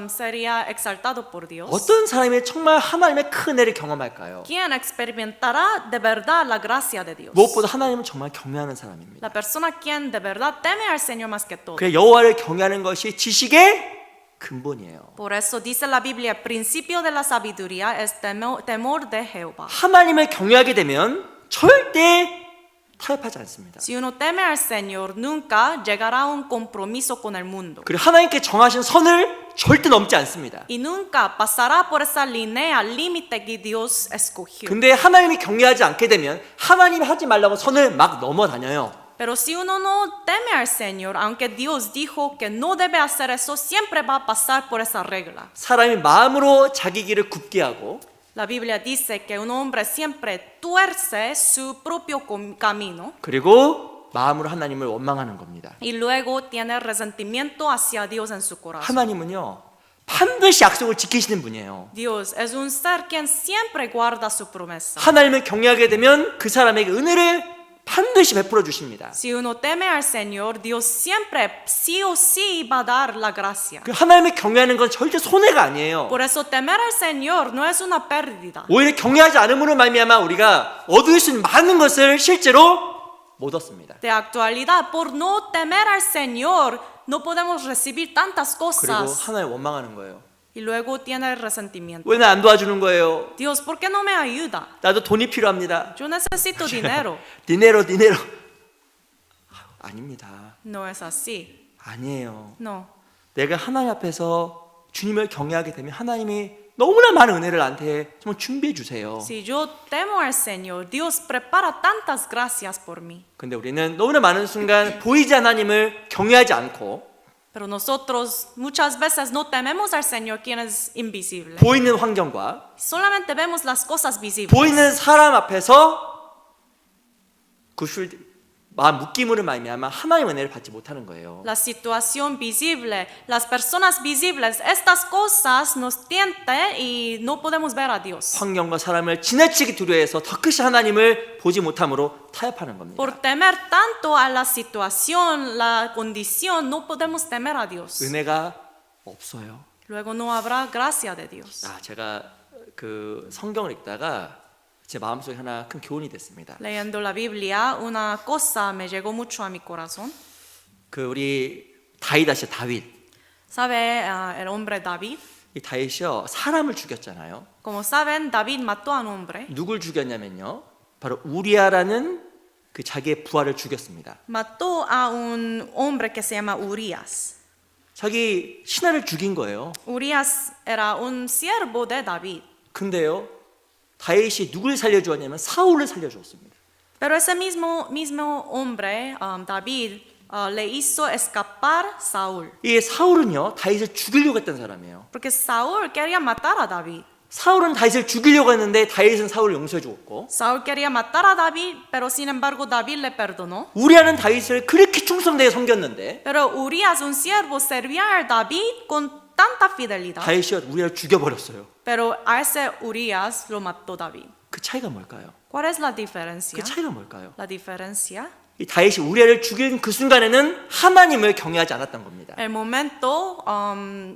sería exaltado por Dios? 어떤 사람이 정말 하나님의 큰 은혜를 경험할까요? ¿Quién experimentará de verdad la gracia de Dios? 무엇보다 하나님은 정말 경외하는 사람입니다. La persona quien de verdad teme al Señor más que todo. 그래 여호와를 경외하는 것이 지식의 근본이에요. Por eso dice la Biblia, el principio de la sabiduría es temor de Jehová. 하나님을 경외하게 되면 절대 타협하지 않습니다. Si uno teme al Señor, nunca llegará a un compromiso con el mundo. 그리고 하나님께 정하신 선을 절대 넘지 않습니다. Y nunca pasará por esa línea límite que Dios escogió. 근데 하나님이 경외하지 않게 되면 하나님이 하지 말라고 선을 막 넘어다녀요. Pero si uno no teme al Señor, aunque Dios dijo que no debe hacer eso, siempre va a pasar por esa regla. 사람이 마음으로 자기 길을 굽게 하고 La Biblia dice que un hombre siempre tuerce su propio camino 그리고 마음으로 하나님을 원망하는 겁니다. y luego tiene resentimiento hacia Dios en su corazón. 하나님은요 반드시 약속을 지키시는 분이에요. Dios es un ser quien siempre guarda su promesa. 하나님을 경외하게 되면 그 사람에게 은혜를 반드시 베풀어 주십니다. Si uno teme al Señor, Dios siempre sí o sí va a dar la gracia. 그 하나님을 경외하는 건 절대 손해가 아니에요. Por eso temer al Señor no es una pérdida. 오히려 경외하지 않음으로 말미암아 우리가 얻을 수 있는 많은 것을 실제로 못 얻습니다. De actualidad, por no temer al Señor, no podemos recibir tantas 그리고 cosas. 하나님을 원망하는 거예요. Y luego tiene resentimiento. 왜 나 안 도와주는 거예요? Dios, ¿por qué no me ayuda? 나도 돈이 필요합니다. Yo necesito dinero. 디네로 아닙니다. No es así. 아니에요. No. 내가 하나님 앞에서 주님을 경외하게 되면 하나님이 너무나 많은 은혜를 나한테 정말 준비해 주세요. Si yo temo al Señor, Dios prepara tantas gracias por mí. 근데 우리는 너무나 많은 순간 보이지 않는 하나님을 경외하지 않고 Pero nosotros muchas veces no tememos al Señor, quien es invisible. 보이는 환경과 Solamente vemos las cosas visibles. 보이는 사람 앞에서 마음 묶임으로 말미암아 하나님의 은혜를 받지 못하는 거예요. La situación visible, las personas visibles, estas cosas nos tientan y no podemos ver a Dios. 환경과 사람을 지나치게 두려워해서 더 크신 하나님을 보지 못함으로 타협하는 겁니다. Por temer tanto a la situación, la condición, no podemos temer a Dios. 은혜가 없어요. Luego no habrá gracia de Dios. 제가 그 성경을 읽다가 제 마음속에 하나 큰 교훈이 됐습니다. Leyendo la Biblia, una cosa me llegó mucho a mi corazón. 그 우리 다윗 다윗. ¿Sabe el hombre David? 이 다윗이요 사람을 죽였잖아요. Como saben, David mató a un hombre. 누굴 죽였냐면요. 바로 우리아라는 그 자기의 부하를 죽였습니다. Mató a un hombre que se llama Urias. 자기 신하를 죽인 거예요. Urias era un siervo de David. 근데요. 다윗이 누굴 살려주었냐면 사울을 살려주었습니다. Pero ese mismo hombre, David, le hizo escapar Saúl. 이 사울은요 다윗을 죽이려고 했던 사람이에요. Porque Saúl quería matar a David. 사울은 다윗을 죽이려고 했는데 다윗은 사울을 용서해 주었고 Saúl quería matar a David, pero sin embargo David le perdonó. 우리아는 다윗을 그렇게 충성되게 섬겼는데 Pero Urias, un siervo, servía a David con tanta fidelidad. 다윗이 우리아를 죽여버렸어요. Pero a ese Urias lo mató David. 그 차이가 뭘까요? ¿Cuál es la diferencia? 그 차이가 뭘까요? La diferencia. 이 다윗이 우리아를 죽인 그 순간에는 하나님을 경외하지 않았던 겁니다. El momento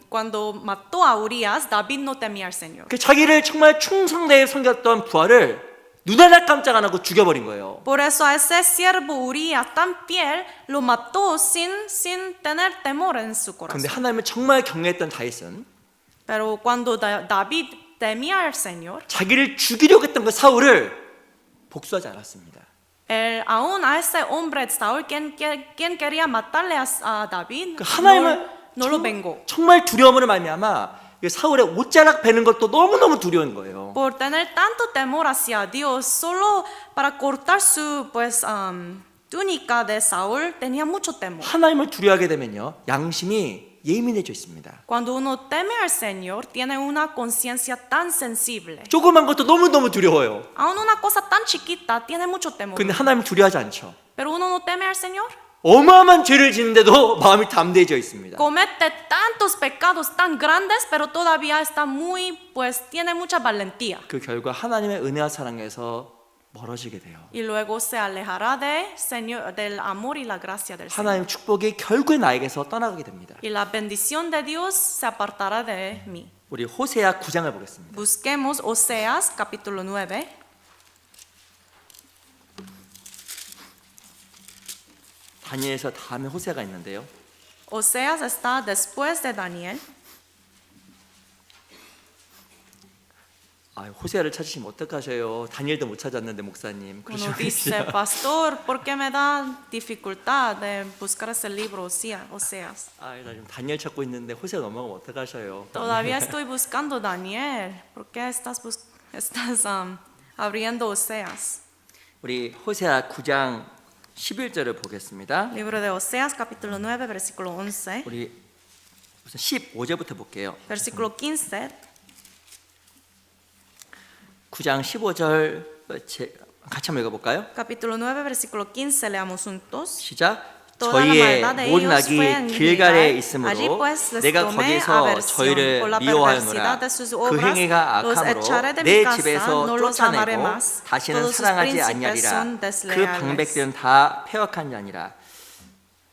cuando mató a Urias, David no temía al Señor. 그 자기를 정말 충성되게 섬겼던 부하를 눈 하나 깜짝 안 하고 죽여버린 거예요. Por eso a ese siervo Urias tan fiel lo mató sin tener temor en su 근데 corazón. 하나님을 정말 경외했던 다윗은 Pero cuando David temía al Señor, 자기를 죽이려고 했던 그 사울을 복수하지 않았습니다. aún a ese hombre Saúl, quien quería matarle a David, 그 하나님을 no lo vengó. 정말 두려움으로 말미암아 사울의 옷자락 베는 것도 너무너무 두려운 거예요. Por tener tanto temor hacia Dios, solo para cortar su túnica de Saúl, tenía mucho temor. 하나님을 두려워하게 되면요 양심이 예민해져 있습니다. Cuando uno teme al Señor, tiene una conciencia tan sensible. 조그만 것도 너무너무 두려워요. Aún una cosa tan chiquita tiene mucho temor. 근데 하나님을 두려워하지 않죠. Pero uno no teme al Señor. 어마어마한 죄를 짓는데도 마음이 담대해져 있습니다. Comete tantos pecados tan grandes, pero todavía está muy, pues tiene mucha valentía. 그 결과 하나님의 은혜와 사랑에서 멀어지게 돼요. Y luego se alejará del amor y la gracia del Señor. 하나님 축복이 결국에 나에게서 떠나가게 됩니다. Y la bendición de Dios se apartará de mí. 우리 호세아 9장을 보겠습니다. Busquemos Oseas capítulo 9. 다니엘서 다음에 호세아가 있는데요. Oseas está después de Daniel. 호세아를 찾으시면 어떡하셔요? 다니엘도 못 찾았는데 목사님. Uno dice, pastor, ¿por qué me da dificultad de buscar ese libro Oseas? 나 지금 다니엘 찾고 있는데 호세아 넘어가면 어떡하셔요? Todavía estoy buscando Daniel. ¿Por qué estás abriendo Oseas? 우리 호세아 9장 11절을 보겠습니다. Libro de Oseas capítulo 9 versículo 11. 우리 우선 15절부터 볼게요. Versículo 15. 9장 15절 같이 한번 읽어볼까요? Capítulo 9 versículo 15 leamos juntos. 시작. Toda la 저희의 maldad de 모든 ellos 악이 fue en 길갈에 Gilgal. 있으므로 Allí pues les 내가 tomé 거기서 aversión 저희를 por la 미워하였노라. perversidad de sus 그 obras. 행위가 Los 악함으로 echaré de 내 mi casa, 집에서 no los amaré 쫓아내고 más. 다시는 Todos sus 사랑하지 príncipes 아니하리라. son 그 desleales. 방백들은 다 패역한 자니라.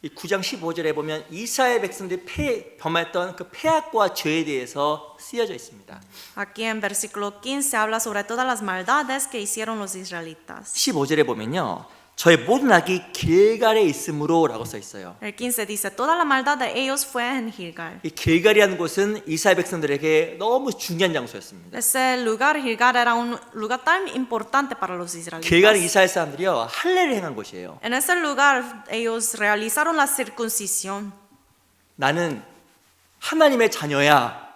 이 9장 15절에 보면 이스라엘 백성들이 범했던 그 패악과 죄에 대해서 쓰여져 있습니다. Aquí en versículo 15 habla sobre todas las maldades que hicieron los israelitas. 15절에 보면요. 저의 모든 악이 길갈에 있으므로라고 써 있어요. El 15 dice, toda la maldad de ellos fue en Gilgal. 이 길갈이라는 곳은 이스라엘 백성들에게 너무 중요한 장소였습니다. Ese lugar, Gilgal, era un lugar tan importante para los israelitas. 길갈은 이스라엘 사람들이요 할례를 행한 곳이에요. En ese lugar ellos realizaron la circuncisión. 나는 하나님의 자녀야.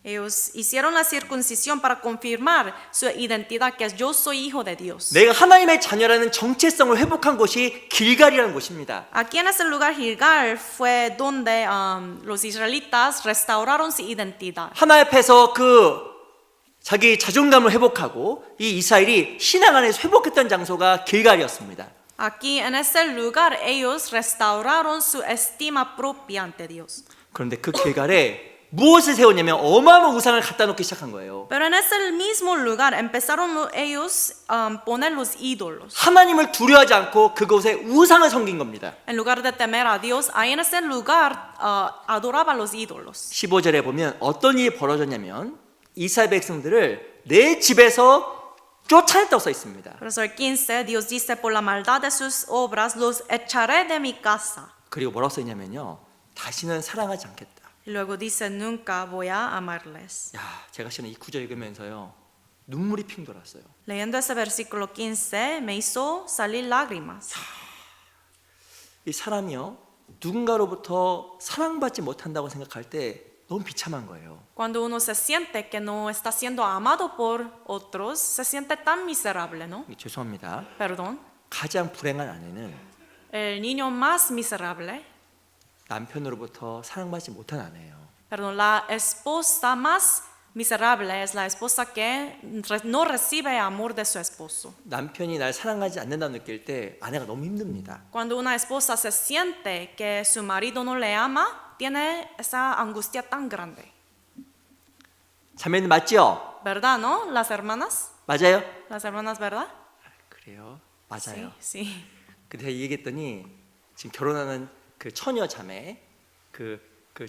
Ellos hicieron la circuncisión para confirmar su identidad, que yo soy hijo de Dios. 내가 하나님의 자녀라는 정체성을 회복한 곳이 길갈이라는 곳입니다. Aquí en ese lugar, Gilgal, fue donde los israelitas restauraron su identidad. 하나님 앞에서 자기 자존감을 회복하고 이 이스라엘이 신앙 안에서 회복했던 장소가 길갈이었습니다. Aquí en ese lugar, ellos restauraron su estima propia ante Dios. 그런데 그 길갈에 무엇을 세웠냐면 어마어마한 우상을 갖다 놓기 시작한 거예요. Pero en ese mismo lugar empezaron ellos a poner los ídolos. 하나님을 두려워하지 않고 그곳에 우상을 섬긴 겁니다. En lugar de temer a Dios, ahí en ese lugar adoraban los ídolos. 15절에 보면 어떤 일이 벌어졌냐면 이스라엘 백성들을 내 집에서 쫓아냈다고 써 있습니다. Verso 15, Dios dice, por la maldad de sus obras los echaré de mi casa. 그리고 뭐라고 써 있냐면요. 다시는 사랑하지 않겠다. Y luego dice, nunca voy a amarles. 제가 실은 이 구절 읽으면서요. 눈물이 핑 돌았어요. Leyendo ese versículo 15, me hizo salir lágrimas. 이 사람이요. 누군가로부터 사랑받지 못한다고 생각할 때 너무 비참한 거예요. Cuando uno se siente que no está siendo amado por otros, se siente tan miserable, ¿no? 죄송합니다. Perdón. 가장 불행한 아내는 El niño más miserable, 남편으로부터 사랑받지 못한 아내예요. perdón, la esposa más miserable es la esposa que no recibe amor de su esposo. 남편이 날 사랑하지 않는다고 느낄 때 아내가 너무 힘듭니다. Cuando una esposa se siente que su marido no le ama, tiene esa angustia tan grande. 자매님 맞죠? ¿Verdad, no? Las hermanas, 맞아요? ¿verdad? 그래요. 맞아요. Sí, sí. 근데 제가 얘기했더니 지금 결혼하는 그 처녀 자매, 그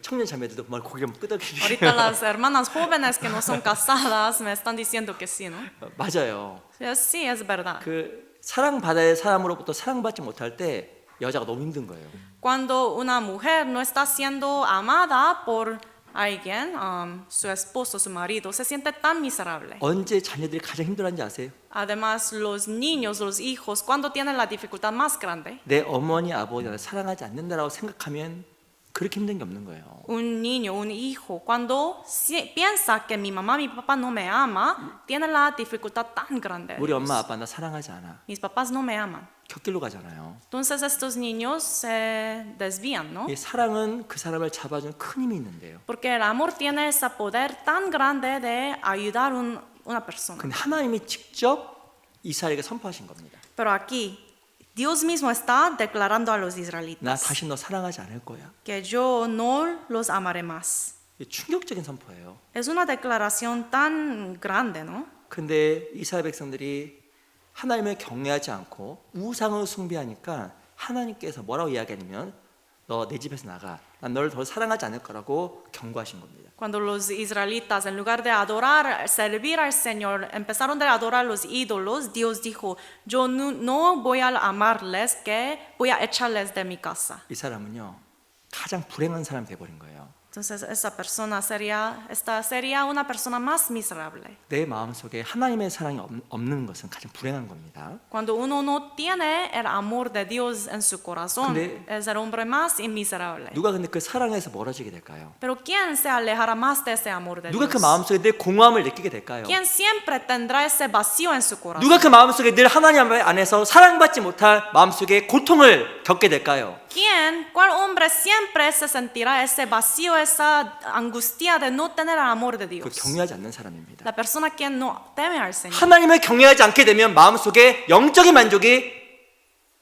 청년 자매들도 정말 고개를 끄덕이고 Ahorita las hermanas jóvenes que no son casadas me están diciendo que sí, ¿no? 맞아요. Sí, es verdad. 그 사랑받아야 할 사람으로부터 사랑받지 못할 때 여자가 너무 힘든 거예요. Cuando una mujer no está siendo amada por alguien, su esposo, su marido, se siente tan miserable. 언제 자녀들이 가장 힘들어하는지 아세요? Además, los niños, los hijos, cuando tienen la dificultad más grande, 내 어머니 아버지가 나를 사랑하지 않는다라고 생각하면 그렇게 힘든 게 없는 거예요. un niño, un hijo, cuando piensa que mi mamá, mi papá no me ama, tiene la dificultad tan grande. 우리 엄마 아빠 나 사랑하지 않아. Mis papás no me aman. 곁길로 가잖아요. Entonces estos niños se desvían, ¿no? 이 사랑은 그 사람을 잡아주는 큰 힘이 있는데요. Porque el amor tiene ese poder tan grande de ayudar una persona. 근데 하나님이 직접 이스라엘에게 선포하신 겁니다. Pero aquí Dios mismo está declarando a los 나 israelitas 다시 너 사랑하지 않을 거야. que yo no los amaré más. 이게 충격적인 선포예요. Es una declaración tan grande, ¿no? 근데 이스라엘 백성들이 하나님을 경외하지 않고 우상을 숭배하니까 하나님께서 뭐라고 이야기하냐면 너 내 집에서 나가. 난 너를 더 사랑하지 않을 거라고 경고하신 겁니다. Cuando los israelitas, en lugar de adorar, servir al Señor, empezaron a adorar los ídolos, Dios dijo, yo no voy a amarles, que voy a echarles de mi casa. 이 사람은요 가장 불행한 사람이 돼버린 거예요. Entonces esa persona sería una persona más miserable. 내 마음속에 하나님의 사랑이 없는 것은 가장 불행한 겁니다. Cuando uno no tiene el amor de Dios en su corazón, 근데 es el hombre más miserable. 누가 근데 그 사랑에서 멀어지게 될까요? Pero ¿quién se alejará más de ese amor de 누가 그 Dios? 마음속에 늘 공허함을 느끼게 될까요? ¿Quién siempre tendrá ese vacío en su corazón? 누가 그 마음속에 늘 하나님 안에서 사랑받지 못할 마음속에 고통을 겪게 될까요? ¿Cuál hombre siempre se sentirá ese vacío, esa angustia de no tener el amor de 그 Dios? 경외하지 않는 사람입니다. La persona que no teme al Señor. 하나님을 경외하지 않게 되면 마음속에 영적인 만족이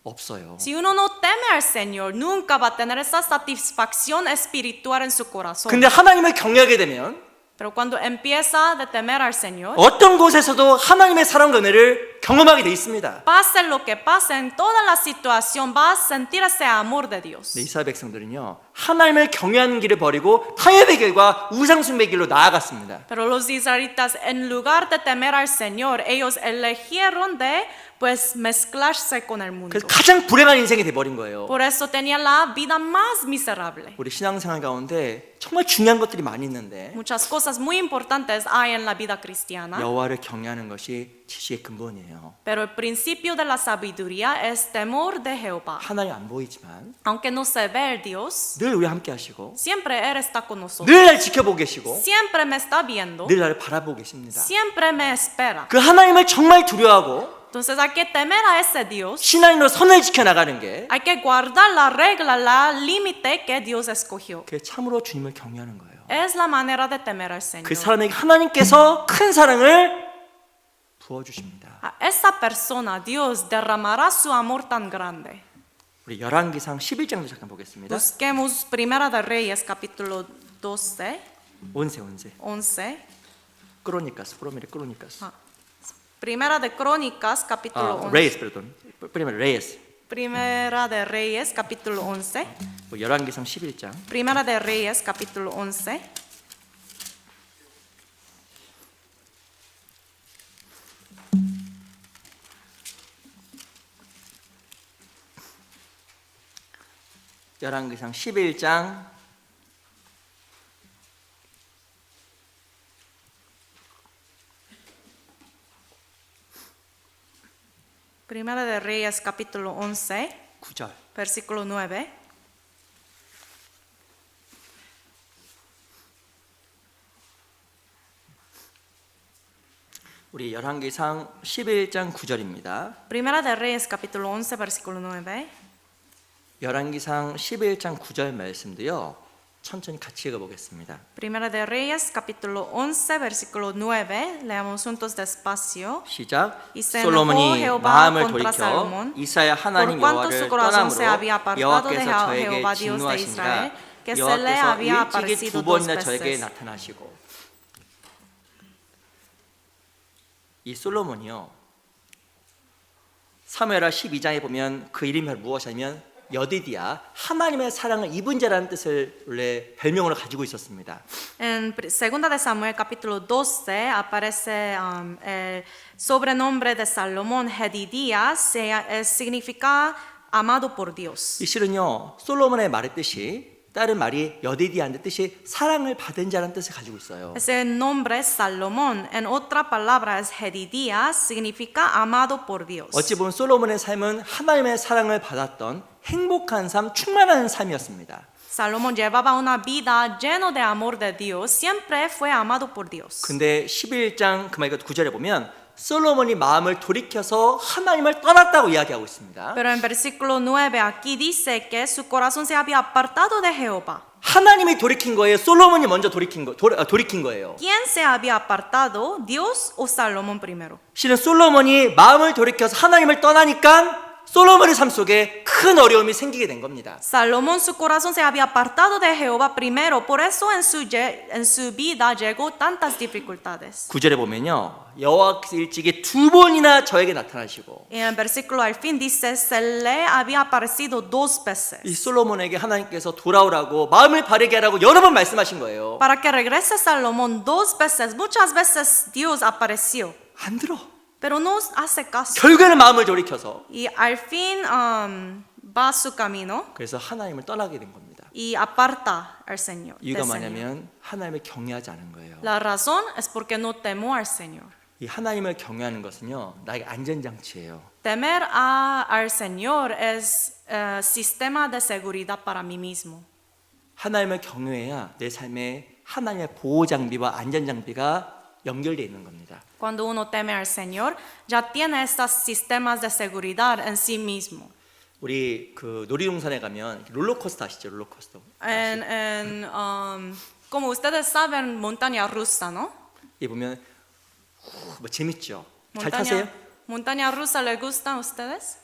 없어요. Si uno no teme al Señor, nunca va a tener esa satisfacción espiritual en su corazón. 근데 하나님을 경외하게 되면 Pero cuando empieza a temer al Señor, 어떤 곳에서도 하나님의 사랑과 은혜를 경험하게 돼 있습니다. pase lo que pase, en toda la situación va a sentir ese amor de Dios. 네, 이스라엘 백성들은요 하나님을 경외하는 길을 버리고 타협의 길과 우상숭배 길로 나아갔습니다. Pero los israelitas, en lugar de temer al Señor, ellos eligieron de mezclarse con el mundo. 그래서 가장 불행한 인생이 돼버린 거예요. Por eso tenían la vida más miserable. 우리 신앙생활 가운데 정말 중요한 것들이 많이 있는데 Muchas cosas muy importantes hay en la vida cristiana, 여호와를 경외하는 것이 지식의 근본이에요. pero el principio de la sabiduría es temor de Jehová. 하나님 안 보이지만 Aunque no se ve el Dios, 늘 우리 함께 하시고 siempre Él está con nosotros. 늘 날 지켜보고 계시고 Siempre me está viendo. 늘 나를 바라보고 계십니다. Siempre me espera. 그 하나님을 정말 두려워하고 Entonces hay que temer a ese Dios. 신앙인으로 선을 지켜나가는 게 Hay que guardar la regla, la límite que Dios escogió. 그게 참으로 주님을 경외하는 거예요. Es la manera de temer al Señor. 그 사람에게 하나님께서 큰 사랑을 부어주십니다. A esa persona Dios derramará su amor tan grande. 우리 열왕기상 11장도 잠깐 보겠습니다. Busquemos Primera de Reyes capítulo 12, 온세 11. 크로니카스 프로메르 크로니카스 Primera de Crónicas capítulo 11. 레이스 perdón 프리메르 레이스 Primera de Reyes capítulo 11. 열왕기상 11장 Primera de Reyes capítulo 11. 열왕기상 11장 Primera de Reyes capítulo 11, 9절 versículo 9. 우리 열왕기상 11장 9절입니다. Primera de Reyes capítulo 11, versículo 9. 열왕기상 11장 9절 말씀도요. 천천히 같이 읽어보겠습니다. Primera de Reyes capítulo 11, versículo 9. Leamos juntos despacio. 시작. Y se 솔로몬이 enojó Jehová 마음을 contra 돌이켜 Salomón, 이스라엘 하나님 por cuanto 여호와를 su corazón se había 떠남으로 apartado de 여호와께서 저에게 Jehová Dios de 진노하시니라. Israel, que se le 여호와께서 había 일찍이 aparecido 두 dos 번이나 저에게 veces. 나타나시고 이 솔로몬이요 사무엘하 12장에 보면 그 이름이 무엇이냐면 여디디야 하나님의 사랑을 입은 자라는 뜻을 원래 별명으로 가지고 있었습니다. En Segunda de Samuel capítulo 12 aparece el sobrenombre de Salomón, Jedidías, significa amado por Dios. 이 실은요 솔로몬의 말의 뜻이 다른 말이 여디디야의 뜻이 사랑을 받은 자라는 뜻을 가지고 있어요. Ese nombre Salomón, en otra palabra es Jedidías, significa amado por Dios. 어찌 보면 솔로몬의 삶은 하나님의 사랑을 받았던 행복한 삶, 충만한 삶이었습니다. Salomón llevaba una vida lleno de amor de Dios, siempre fue amado por Dios. 근데 11장 그 말과 9절에 보면 솔로몬이 마음을 돌이켜서 하나님을 떠났다고 이야기하고 있습니다. Pero en versículo 9 aquí dice que su corazón se había apartado de Jehová. 하나님이 돌이킨 거예요. 솔로몬이 먼저 돌이킨 거예요. ¿Quién se había apartado, Dios o Salomón primero? 실은 솔로몬이 마음을 돌이켜서 하나님을 떠나니까 솔로몬의 삶 속에 큰 어려움이 생기게 된 겁니다. Salomón, su corazón se había apartado de Jehová primero, por eso en su vida llegó tantas dificultades. 9절에 보면요, 여호와께서 일찍이 2번이나 저에게 나타나시고 Y en el versículo al fin dice, se le había aparecido 2 veces. 이 솔로몬에게 하나님께서 돌아오라고 마음을 바르게 하라고 여러 번 말씀하신 거예요. Para que regrese Salomón 2 veces, muchas veces Dios apareció, 안 들어. pero no hace caso. 결국에는 마음을 돌이켜서 Y al fin va su camino 그래서 하나님을 떠나게 된 겁니다. y aparta al Señor. del 이유가 Señor. 뭐냐면 하나님을 경외하지 않은 거예요. La razón es porque no temo al Señor. 이 하나님을 경외하는 것은요, 나에게 안전장치예요. Temer al Señor es sistema de seguridad para mí mismo. 하나님을 경외해야 내 삶에 하나님의 보호 장비와 안전 장비가 연결되어 있는 겁니다. Cuando uno teme al Señor, ya tiene estos sistemas de seguridad en sí mismo. 우리 그 놀이동산에 가면 롤러코스터 아시죠? 롤러코스터. Como ustedes saben, montaña rusa, ¿no? 이 보면 뭐 재밌죠. 잘 타세요? Montaña rusa, ¿le gustan a ustedes?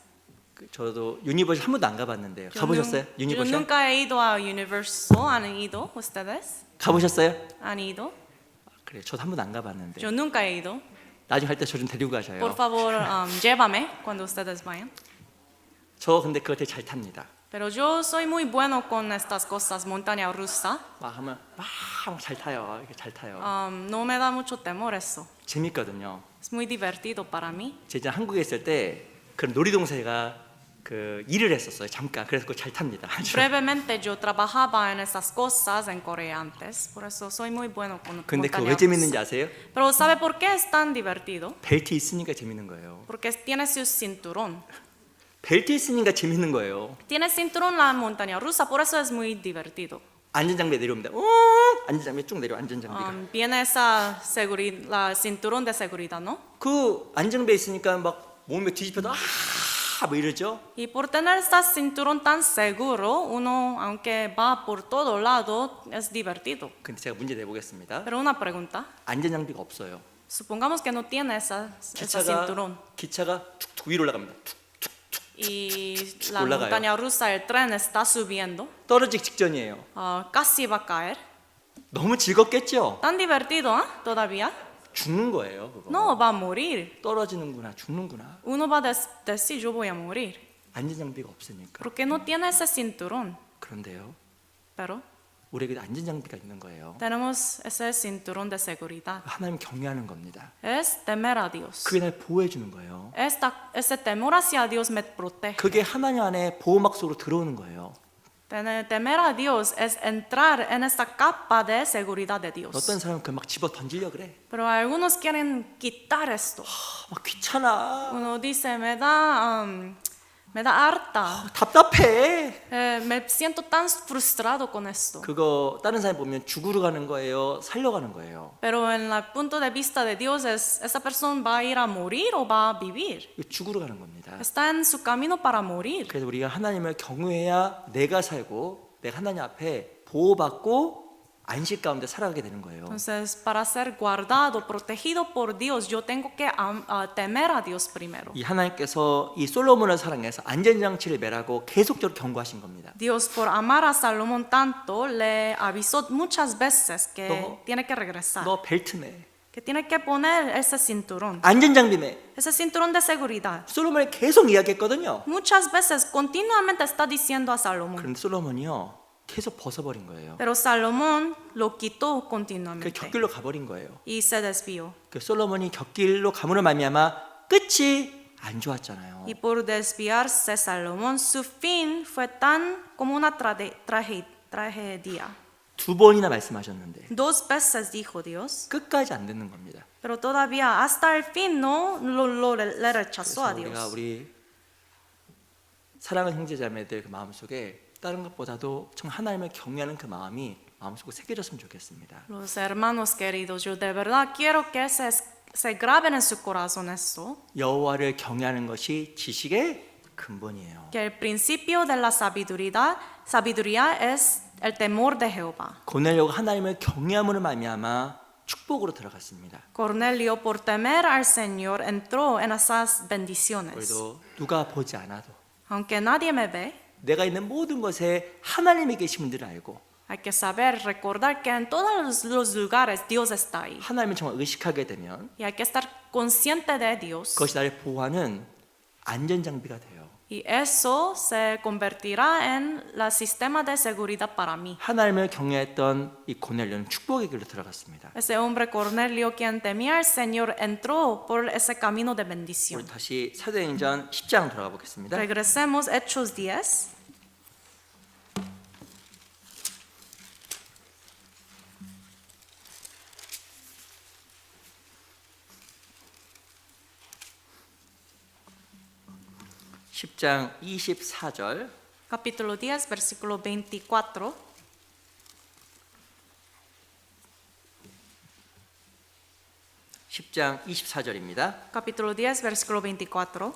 저도 유니버셜 한 번도 안 가봤는데요. 가보셨어요? Yo 유니버셜? nunca he ido a Universal. ¿Han ido ustedes? 가보셨어요? ¿Han ido? 그래, 저도 한 번도 안 가봤는데. Yo nunca he ido. 나중에 할 때 저 좀 데리고 가셔요. Por favor, llévame cuando ustedes vayan. 저 근데 그거 되게 잘 탑니다. Pero yo soy muy bueno con estas cosas, montaña rusa. 막 하면 막 잘 타요. 이렇게 잘 타요. No me da mucho temor eso. 재밌거든요. Es muy divertido para mí. 제가 한국에 있을 때 그런 놀이동산에가 그 일을 했었어요. 잠깐. 그래서 그거 잘 탑니다. 아주. Brevemente yo trabajaba en esas cosas en Corea antes, por eso soy muy bueno con 근데 그거 montaña 왜 재밌는지 rusa. 아세요? Pero ¿sabe por qué es tan divertido? 벨트 있으니까 재밌는 거예요. Porque tiene su cinturón. 벨트 있으니까 재밌는 거예요. Tiene cinturón la montaña rusa, por eso es muy divertido. 안전장비 내려옵니다. 안전장비 쭉 내려. 안전장비가. Viene esa la cinturón de seguridad, ¿no? 그 안전장비 있으니까 막 몸에 뒤집혀도 뭐 이러죠. Y por tener este cinturón tan seguro, uno, aunque va por todo lado, es divertido. 근데 제가 문제 내보겠습니다. Pero una pregunta, 안전장비가 없어요. supongamos que no tiene ese cinturón 기차가 툭툭 위로 올라갑니다. y la 올라가요. montaña rusa, el tren está subiendo, 떨어지기 직전이에요. casi va a caer. 너무 즐겁겠죠? Tan divertido, ¿ah? Todavía. 죽는 거예요. 그거. No, va a morir. 떨어지는구나, 죽는구나. Uno va a decir, yo voy a morir. 안전장비가 없으니까. Porque no tiene ese cinturón. 그런데요, Pero 우리에게 안전장비가 있는 거예요. tenemos ese cinturón de seguridad. 하나님 경외하는 겁니다. Es temer a Dios. 그게 날 보호해 주는 거예요. Ese temor hacia Dios me protege. 그게 하나님 안에 보호막 속으로 들어오는 거예요. Temer a Dios es entrar en esta capa de seguridad de Dios. 어떤 사람은 그 막 집어 던지려 그래. Pero algunos quieren quitar esto. 막 귀찮아. Uno dice, me da harta. 답답해. Me siento tan frustrado con esto. 그거 다른 사람 보면 죽으러 가는 거예요, 살려가는 거예요. Pero en el punto de vista de Dios es, ¿esa persona va a ir a morir o va a vivir? 이거 죽으러 가는 겁니다. Está en su camino para morir. 그래서 우리가 하나님을 경외해야 내가 살고 내가 하나님 앞에 보호받고 안식 가운데 살아가게 되는 거예요. Entonces, para ser guardado, protegido por Dios, yo tengo que temer a Dios primero. 이 하나님께서 이 솔로몬을 사랑해서 안전장치를 매라고 계속적으로 경고하신 겁니다. Dios, por amar a Salomón tanto, le avisó muchas veces que tiene que regresar, 너 벨트 매. que tiene que poner ese cinturón, 안전장비 매. ese cinturón de seguridad. 솔로몬이 계속 이야기했거든요. Muchas veces, continuamente está diciendo a Salomón, 그런데 솔로몬이요 계속 벗어버린 거예요. pero Salomón lo quitó 그 continuamente 격길로 가버린 거예요. y se desvió. 그 솔로몬이 격길로 감으로 말미암아 끝이 안 좋았잖아요. Y por desviarse Salomón, su fin fue tan como una tragedia. 2번이나 말씀하셨는데 2 veces dijo Dios, 끝까지 안 듣는 겁니다. pero todavía hasta el fin no le rechazó a 그래서 우리가 Dios. 우리 사랑하는 형제자매들 그 마음속에 다른 것보다도 정 하나님을 경외하는 그 마음이 마음속에 새겨졌으면 좋겠습니다. Los hermanos queridos, yo de verdad quiero que se graben en su corazón esto, 여호와를 경외하는 것이 지식의 근본이에요. que el principio de la sabiduría es el temor de Jehová. 고넬료가 하나님을 경외함으로 말미암아 축복으로 들어갔습니다. Cornelio, por temer al Señor, entró en esas bendiciones. 그래도 누가 보지 않아도 Aunque nadie me ve, 내가 있는 모든 것에 하나님이 계신 분들을 알고 hay que saber, recordar que en todos los lugares Dios está ahí. 하나님을 정말 의식하게 되면 Y hay que estar consciente de Dios. 그것이 나를 보호하는 안전장비가 돼요. Y eso se convertirá en el sistema de seguridad para mí. 하나님을 경외했던 이 고넬료는 축복의 길로 들어갔습니다. Ese hombre Cornelio, quien temía al Señor, entró por ese camino de bendición. 우리 다시 사도행전 10장 돌아가 보겠습니다. Regresemos Hechos 10. 십장 24절 Capítulo 10, versículo 24. 십장 24절입니다. Capítulo 10, versículo 24.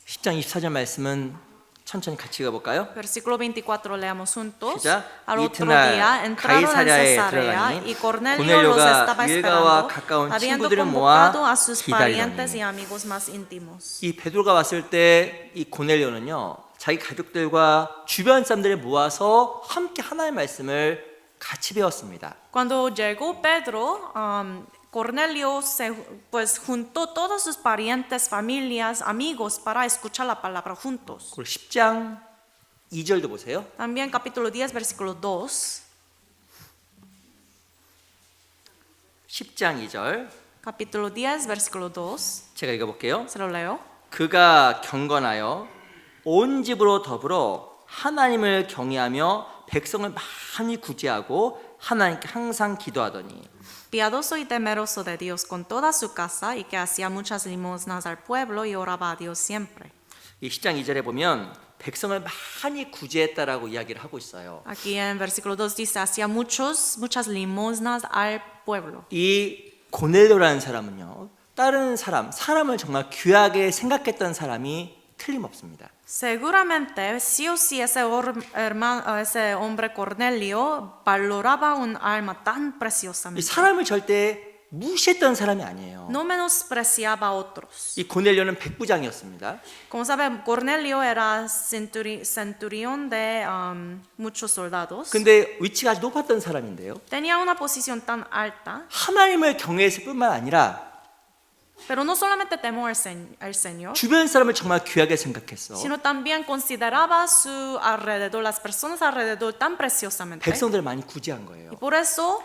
10장 24절 말씀은 천천히 같이 가볼까요? Versículo 24 leamos juntos. 시작. Al otro 이튿날 día entraron en 가이사랴에 Cesarea y 들어가니 Cornelio los 고넬료가 estaba 일가와 esperando, 가까운 habiendo 친구들을 모아 convocado a sus parientes y 기다리더니 amigos más íntimos. 이 베드로가 왔을 때 이 고넬료는요 자기 가족들과 주변 사람들을 모아서 함께 하나님의 말씀을 같이 배웠습니다. Cuando llegó Pedro, Cornelio pues juntó todos sus parientes, familias, amigos para escuchar la palabra juntos. 그리고 10장 2절도 보세요. También capítulo 10, versículo 2. 10장 2절 Capítulo 10, versículo 2. 제가 읽어볼게요. Se lo leo. 그가 경건하여 온 집으로 더불어 하나님을 경외하며 백성을 많이 구제하고 하나님께 항상 기도하더니 Piadoso y temeroso de Dios con toda su casa y que hacía muchas limosnas al pueblo y oraba a Dios siempre. 이 10장 2절에 보면 백성을 많이 구제했다라고 이야기를 하고 있어요. Aquí en versículo 2 dice, hacía muchas limosnas al pueblo. 이 고넬료라는 사람은요. 다른 사람을 정말 귀하게 생각했던 사람이 틀림없습니다. Seguramente, sí o sí, ese hombre Cornelio valoraba un alma tan 이 preciosamente. 사람을 절대 무시했던 사람이 아니에요. No menospreciaba a otros. 이 고넬료는 백부장이었습니다. Como saben, Cornelio era centurión de muchos soldados. 근데 위치가 아주 높았던 사람인데요. Tenía una posición tan alta, 하나님을 경외했을 뿐만 아니라 pero no solamente temó al Señor, 주변 사람을 정말 귀하게 생각했어. sino también consideraba su alrededor, las personas alrededor tan preciosamente. 백성들을 많이 구제한 거예요. Y por eso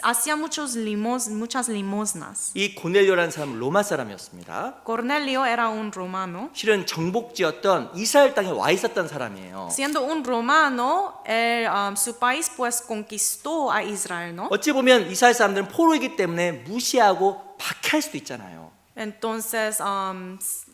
hacía muchas limosnas. 이 고넬료라는 사람은 로마 사람이었습니다. Cornelio era un romano. 실은 정복지였던 이스라엘 땅에 와 있었던 사람이에요. Siendo un romano, su país pues conquistó a Israel, ¿no? 어찌 보면 이스라엘 사람들은 포로이기 때문에 무시하고 박해할 수도 있잖아요. Entonces,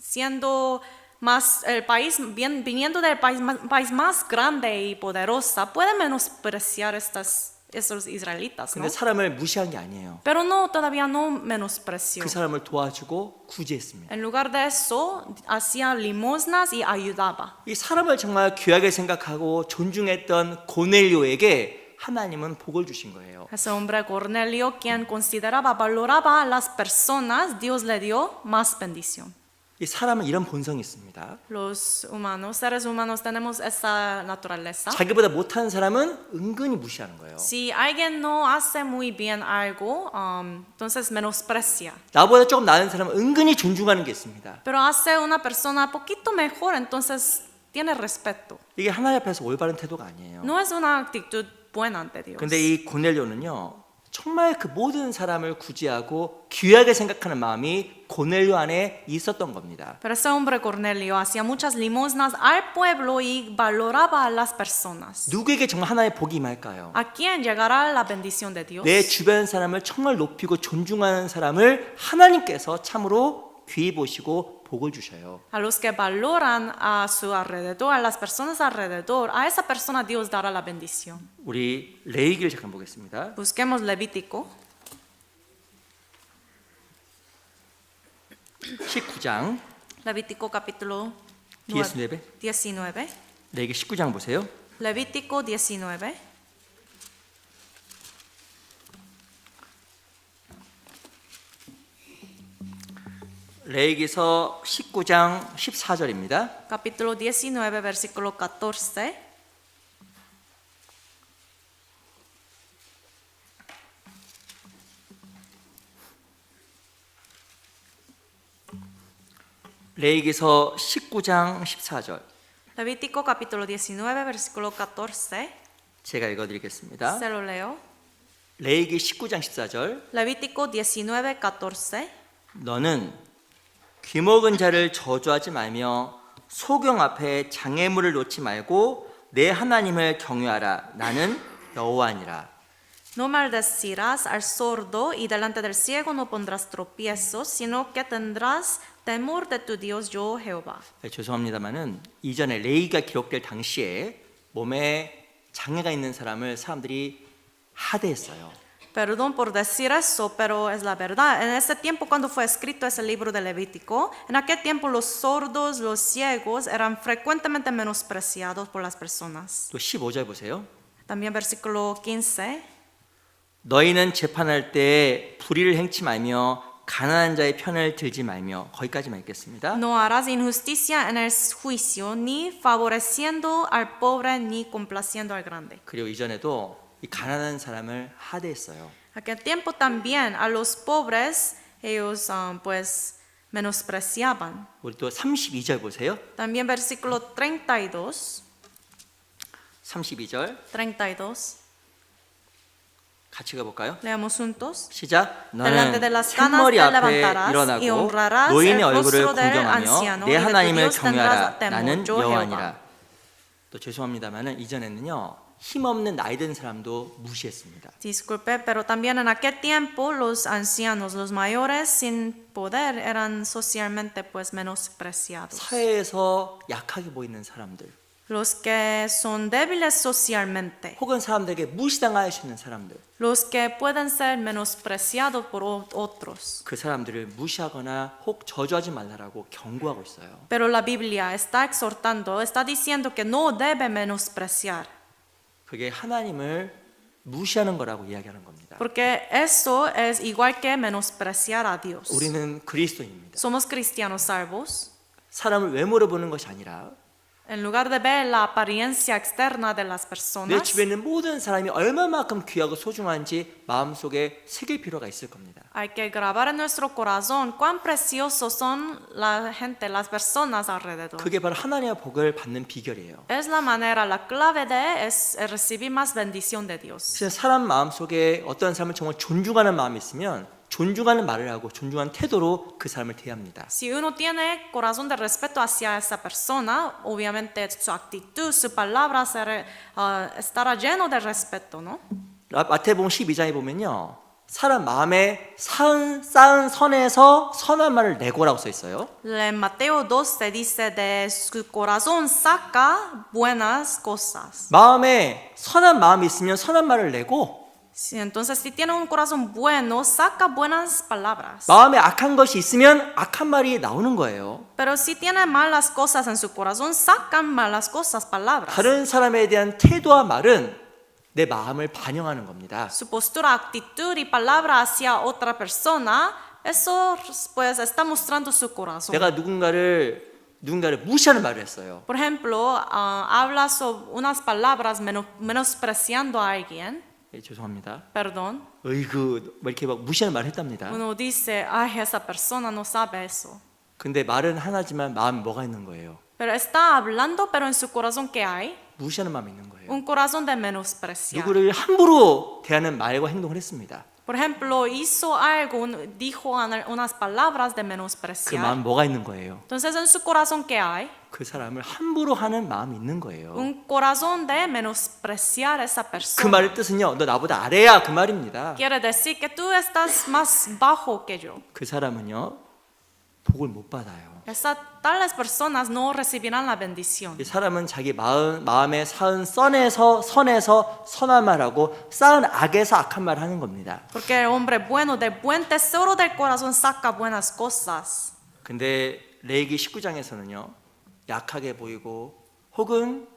siendo más el país, viniendo del país más grande y poderosa, puede menospreciar esos israelitas, ¿no? 근데 사람을 무시한 게 아니에요. Pero no, todavía no menospreció. 그 사람을 도와주고 구제했습니다. En lugar de eso, hacía limosnas y ayudaba. 이 사람을 정말 귀하게 생각하고 존중했던 고넬료에게 하나님은 복을 주신 거예요. Ese hombre Cornelio, quien consideraba, valoraba a las personas, Dios le dio más bendición. 이 사람은 이런 본성이 있습니다. Los humanos, seres humanos, tenemos esa naturaleza. 자기보다 못하는 사람은 은근히 무시하는 거예요. Si alguien no hace muy bien algo, entonces menosprecia. 나보다 조금 나은 사람은 은근히 존중하는 게 있습니다. Pero hace una persona poquito mejor, entonces tiene respeto. 이게 하나님 앞에서 올바른 태도가 아니에요. No es una actitud buena ante Dios. 근데 이 고넬료는요. 정말 그 모든 사람을 구제하고 귀하게 생각하는 마음이 고넬료 안에 있었던 겁니다. Pero ese hombre Cornelio hacía muchas limosnas al pueblo y valoraba a las personas. 누구에게 정말 하나의 복이 임할까요? ¿A quién llegará la bendición de Dios? 내 주변 사람을 정말 높이고 존중하는 사람을 하나님께서 참으로 귀히 보시고 복을 주셔요. A los que valoran a su alrededor, a las personas alrededor, a esa persona Dios dará la bendición. 우리 레위기를 잠깐 보겠습니다. Busquemos Levítico. 19장 Levítico capítulo 19. 19. 레위기 19장 보세요. Levítico 19. 레위기서 19장 14절입니다. Capítulo 19, versículo 14. 레위기서 19장 14절. Levítico capítulo 19, versículo 14. 제가 읽어드리겠습니다. Se lo leo. 레위기 19장 14절. Levítico 19, 14. 너는 귀먹은 자를 저주하지 말며 소경 앞에 장애물을 놓지 말고 내 하나님을 경외하라. 나는 여호와니라. No maldecirás al sordo y delante del ciego no pondrás tropiezos, sino que tendrás temor de tu Dios, yo Jehová. 네, 죄송합니다만은 이전에 레위기가 기록될 당시에 몸에 장애가 있는 사람들이 하대했어요. Perdón por decir eso, pero es la verdad. En ese tiempo, cuando fue escrito ese libro de Levítico, en aquel tiempo los sordos, los ciegos eran frecuentemente menospreciados por las personas. 또 15절 보세요. También versículo 15. 너희는 재판할 때 불의를 행치 말며 가난한 자의 편을 들지 말며 거기까지만 읽겠습니다. No harás injusticia en el juicio, ni favoreciendo al pobre, ni complaciendo al grande. 그리고 이전에도 이 가난한 사람을 하대했어요. Aquel tiempo también a los pobres ellos pues menospreciaban. 우리 또 32절 보세요. También versículo 32. 32절 32. 같이 가볼까요? Leamos juntos. 시작. Delante 너는 de las canas 샘머리 te 앞에 levantarás y 일어나고 honrarás 노인의 el 얼굴을 rostro del 공경하며 anciano 내 y de tu 하나님을 Dios 경외하라. tendrás temor, 나는 yo 여호와니라. 또 죄송합니다만은 이전에는요 힘없는 나이 든 사람도 무시했습니다. Disculpe, pero también en aquel tiempo los ancianos, los mayores sin poder eran socialmente pues menospreciados. 사회에서 약하게 보이는 사람들, Los que son débiles socialmente, 혹은 사람들에게 무시당할 수 있는 사람들, los que pueden ser menospreciados por otros. 그 사람들을 무시하거나 혹 저주하지 말라라고 경고하고 있어요. Pero la Biblia está exhortando, está diciendo que no debe menospreciar, 그게 하나님을 무시하는 거라고 이야기하는 겁니다. porque eso es igual que menospreciar a Dios. 우리는 그리스도인입니다. Somos cristianos salvos. 사람을 외모로 보는 것이 아니라 En lugar de ver la apariencia externa de las 내 personas, 주변에 있는 모든 사람이 얼마만큼 귀하고 소중한지 마음속에 새길 필요가 있을 겁니다. hay que grabar en nuestro corazón cuán preciosos son la gente, las personas alrededor. 그게 바로 하나님의 복을 받는 비결이에요. Es la manera, la clave de es recibir más bendición de Dios. 그래서 사람 마음속에 어떤 사람을 정말 존중하는 마음이 있으면 존중하는 말을 하고 존중하는 태도로 그 사람을 대합니다. Si uno tiene corazón de respeto hacia esa persona, obviamente su actitud, su palabra estará lleno de respeto, ¿no? 마태복음 12장에 보면요. 사람 마음에 쌓은 선에서 선한 말을 내고라고 써 있어요. En Mateo 12 dice de su corazón saca buenas cosas. 마음에 선한 마음이 있으면 선한 말을 내고 Sí, entonces, si tiene un corazón bueno, saca buenas palabras. 마음에 악한 것이 있으면 악한 말이 나오는 거예요. Pero si tiene malas cosas en su corazón, sacan malas cosas, palabras. 다른 사람에 대한 태도와 말은 내 마음을 반영하는 겁니다. Su postura, actitud y palabra hacia otra persona, eso pues está mostrando su corazón. 내가 누군가를 무시하는 말을 했어요. Por ejemplo, habla sobre unas palabras menospreciando a alguien. 예, 죄송합니다. Perdón. 어이구 뭐 이렇게 막 무시하는 말을 했답니다. Uno dice, ay, esa persona no sabe eso. 근데 말은 하나지만 마음이 뭐가 있는 거예요? Pero está hablando, pero en su corazón, ¿qué hay? 무시하는 마음이 있는 거예요. Un corazón de menospreciar. 누구를 함부로 대하는 말과 행동을 했습니다. Por ejemplo, hizo algo, dijo unas palabras de 그 menospreciar. 마음 뭐가 있는 거예요? Entonces, en su corazón, ¿qué hay? 그 사람을 함부로 하는 마음이 있는 거예요. Un corazón de menospreciar a esa 그 persona. 말의 뜻은요, 너 나보다 아래야 그 말입니다. Quiere decir que tú estás más bajo que yo. 그 사람은요, 복을 못 받아요. Tales personas no recibirán la bendición. 이 사람은 자기 마음에 쌓은 선에서 선한 말하고 쌓은 악에서 악한 말 하는 겁니다. Porque el hombre bueno, del buen tesoro del corazón, saca buenas cosas. 근데 레위기 19장에서는요, 약하게 보이고 혹은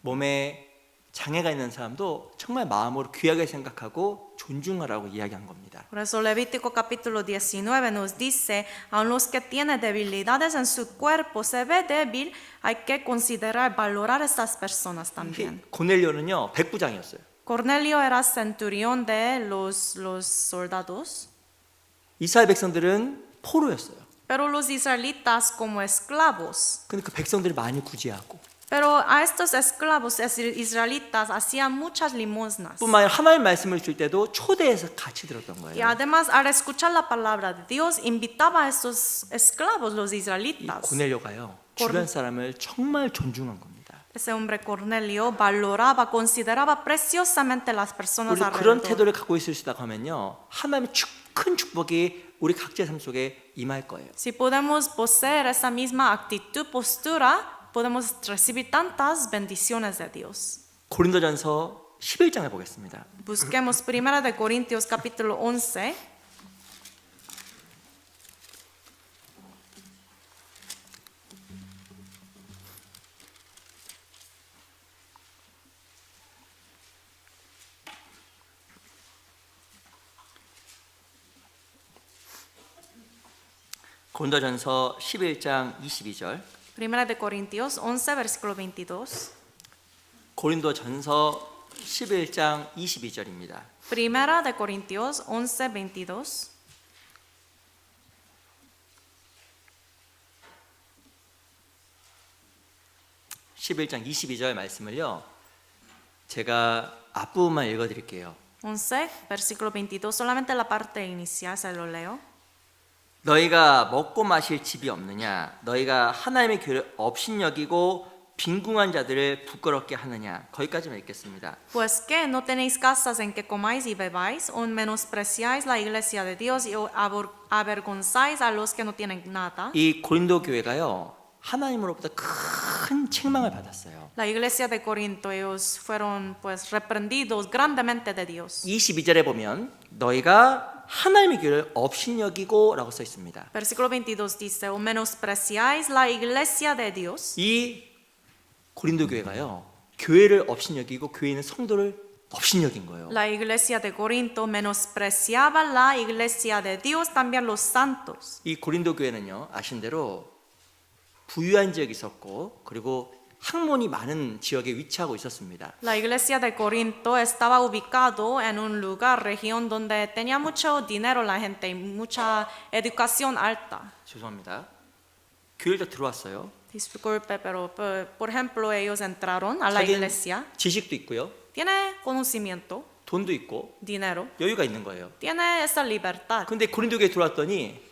몸에 장애가 있는 사람도 정말 마음으로 귀하게 생각하고 존중하라고 이야기한 겁니다. Por eso Levítico capítulo 19 nos dice, a los que tienen debilidades en su cuerpo, se ve débil, hay que considerar, valorar estas personas también. 고넬료는요 백부장이었어요. Cornelio era centurión de los soldados, 이스라엘 백성들은 포로였어요. pero los israelitas como esclavos. 근데 그 백성들이 많이 구제하고 Pero a estos esclavos israelitas hacían muchas limosnas. 뿐만 아니라 하나님 말씀을 줄 때도 초대해서 같이 들었던 Y 거예요. además, al escuchar la palabra de Dios, invitaba a estos esclavos, los 이 israelitas. 고넬료가요 주변 사람을 정말 존중한 겁니다. Ese hombre Cornelio valoraba, consideraba preciosamente las personas 우리 그런 alrededor. 태도를 갖고 있을 수 있다고 하면요 하나님의 큰 축복이 우리 각자의 삶 속에 임할 거예요. Si podemos poseer esa misma actitud, postura, podemos recibir tantas bendiciones de Dios. 고린도전서 11장을 보겠습니다. Busquemos 1 de Corintios capítulo 11. 고린도전서 11장 22절. 1 de Corintios 11, versículo 22. 고린도전서 11장 22절입니다. 1 de Corintios 11, 22. 장 22절 말씀을요. 제가 앞부분만 읽어 드릴게요. 11, versículo 22. Solamente la parte inicial se lo leo. 너희가 먹고 마실 집이 없느냐? 너희가 하나님의 교회를 업신여기고 빈궁한 자들을 부끄럽게 하느냐? 거기까지만 읽겠습니다. Pues que no tenéis casas en que comáis y bebáis, o menospreciáis la iglesia de Dios y avergonzáis a los que no tienen nada. 이 고린도 교회가요. 하나님으로부터 큰 책망을 받았어요. La iglesia de Corinto, ellos fueron pues reprendidos grandemente de Dios. 22절에 보면 너희가 하나님의 교회를 업신여기고 라고 써 있습니다. Versículo 22 dice, o menospreciáis la iglesia de Dios. 이 고린도 교회가요. 교회를 업신여기고 교회는 성도를 업신여긴 거예요. La iglesia de Corinto menospreciaba la iglesia de Dios, también los santos. 이 고린도 교회는요. 아신 대로 부유한 지역이 있었고 그리고 학문이 많은 지역에 위치하고 있었습니다. La iglesia de Corinto estaba ubicado en un lugar, región donde tenía mucho dinero la gente y mucha educación alta. 죄송합니다. 교회를 들어왔어요. Disculpe, pero por ejemplo ellos entraron a la 자기는 iglesia. 지식도 있고요. Tiene conocimiento, 돈도 있고 dinero, 여유가 있는 거예요. tiene esa libertad. 근데 고린도 교회에 들어왔더니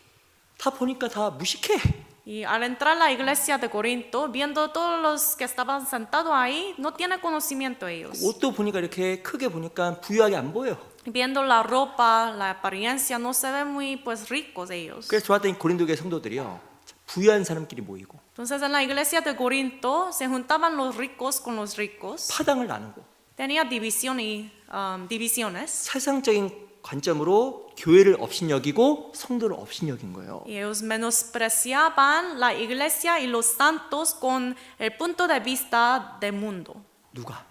다 보니까 다 무식해. Y al entrar a la iglesia de Corinto, viendo todos los que estaban sentados ahí, no tiene conocimiento ellos. 옷도 보니까 이렇게 크게 보니까 부유하게 안 보여. Viendo la ropa, la apariencia, no se ven muy pues ricos ellos. 그래서 들어왔더니 고린도 교회 성도들이요. 부유한 사람끼리 모이고 Entonces en la iglesia de Corinto se juntaban los ricos con los ricos. 파당을 나누고 Tenía división y divisiones. 세상적인 관점으로 교회를 업신여기고 성도를 업신여긴 거예요. Y ellos menospreciaban la iglesia y los santos con el punto de vista del mundo. 누가?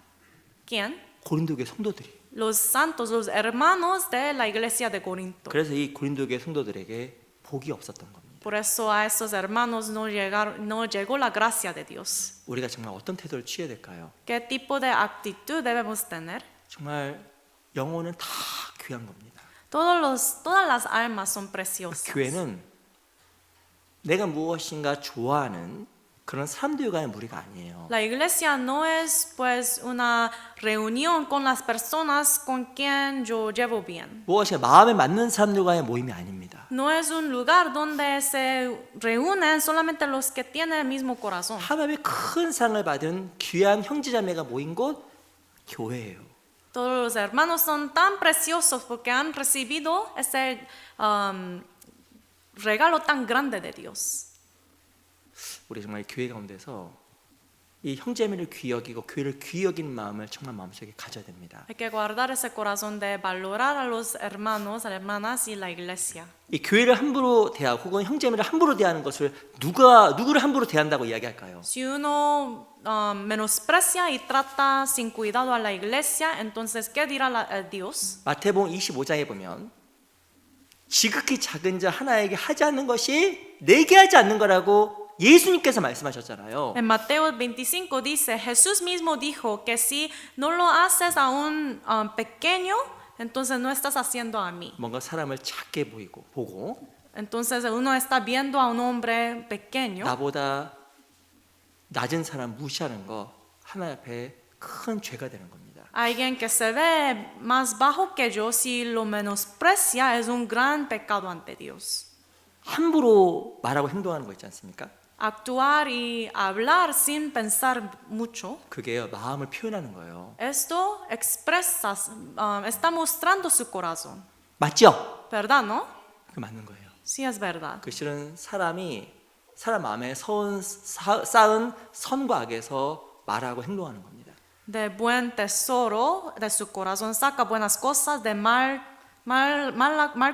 ¿Quién? 고린도 교회 성도들이. Los santos, los hermanos de la iglesia de Corinto. 그래서 이 고린도 교회 성도들에게 복이 없었던 겁니다. Por eso a esos hermanos no llegó la gracia de Dios. 우리가 정말 어떤 태도를 취해야 될까요? ¿Qué tipo de actitud debemos tener? 정말 영혼은 다 귀한 겁니다. Todas las almas son preciosas. 교회는 내가 무엇인가 좋아하는 그런 사람들과 하는 무리가 아니에요. La iglesia no es pues una reunión con las personas con quien yo llevo bien. 무엇이 마음에 맞는 사람들과의 모임이 아닙니다. No es un lugar donde se reúnen solamente los que tienen el mismo corazón. 하나님의 큰 상을 받은 귀한 형제자매가 모인 곳 교회예요. Todos los hermanos son tan preciosos porque han recibido ese regalo tan grande de Dios. 우리 정말 교회 가운데서 이 형제매를 귀히 여기고 교회를 귀히 여기는 마음을 정말 마음속에 가져야 됩니다. Hay que guardar ese corazón de valorar a los hermanos, a las hermanas y la iglesia. 이 교회를 함부로 대하고 혹은 형제매를 함부로 대하는 것을 누구를 함부로 대한다고 이야기할까요? Si uno menosprecia y trata sin cuidado a la iglesia, entonces ¿qué dirá Dios? 마태복음 25장에 보면 지극히 작은 자 하나에게 하지 않는 것이 내게 하지 않는 거라고 예수님께서 말씀하셨잖아요. En Mateo 25 dice, Jesús mismo dijo que si no lo haces a un pequeño, entonces no estás haciendo a mí. 뭔가 사람을 작게 보고 Entonces uno está viendo a un hombre pequeño. 나보다 낮은 사람 무시하는 거 하나님 앞에 큰 죄가 되는 겁니다. Alguien que se ve más bajo que yo, si lo menosprecia, es un gran pecado ante Dios. 함부로 말하고 행동하는 거 있지 않습니까? Actuar y hablar sin pensar mucho, 그게요 마음을 표현하는 거예요. esto expresa, está mostrando su corazón. 맞죠? ¿Verdad, no? 그 맞는 거예요. Sí, es verdad. 그 실은 사람 마음에 쌓은 선과 악에서 말하고 행동하는 겁니다. De buen tesoro de su corazón saca buenas cosas, de mal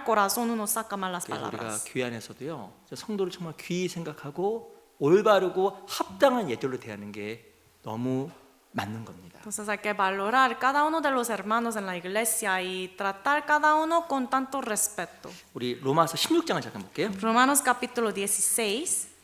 corazón uno saca malas 그래서 우리가 palabras. 교회 안에서도요 성도를 정말 귀히 생각하고 올바르고 합당한 예절로 대하는 게 너무 맞는 겁니다. Entonces hay que valorar cada uno de los hermanos en la iglesia y tratar cada uno con tanto respeto. 우리 로마서 16장을 잠깐 볼게요. Romanos capítulo 16.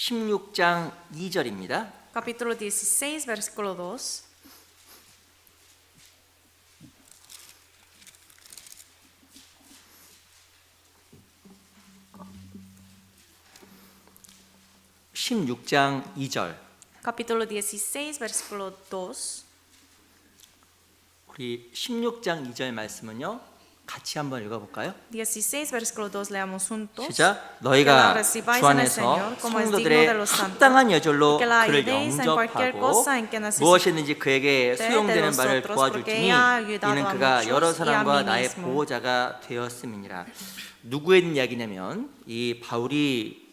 (16장 2절입니다) Capítulo 16, versículo 2. (16장 2절) Capítulo 16, versículo 2. 우리 16장 2절 말씀은요 같이 한번 읽어볼까요? 16, versículo 2, leamos juntos. 시작. Que la 너희가 recibáis 주 en el 안에서 Señor como es digno 성도들의 de los santos. 합당한 예절로 Que la 그를 ayudéis en cualquier 영접하고 cosa en que necesite 무엇이든지 그에게 de 수용되는 바를 nosotros, 도와줄 porque 주니 ella ha ayudado 이는 a 그가 muchos 여러 y a 사람과 mí 나의 mismo. 보호자가 되었음이니라. 누구의 이야기냐면 이 바울이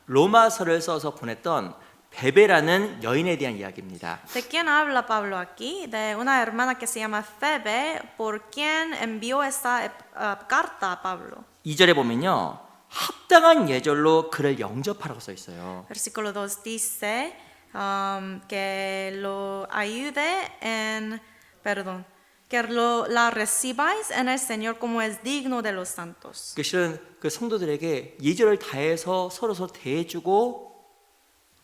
로마서를 써서 보냈던 베베라는 여인에 대한 이야기입니다. ¿De quién habla Pablo aquí? De una hermana que se llama Febe, por quien envió esta carta a Pablo. 2절에 보면요 합당한 예절로 그를 영접하라고 써 있어요. Versículo 2 dice que lo ayude en, perdón, que la recibáis en el Señor como es digno de los santos. 그 실은 그 성도들에게 예절을 다해서 서로 대해주고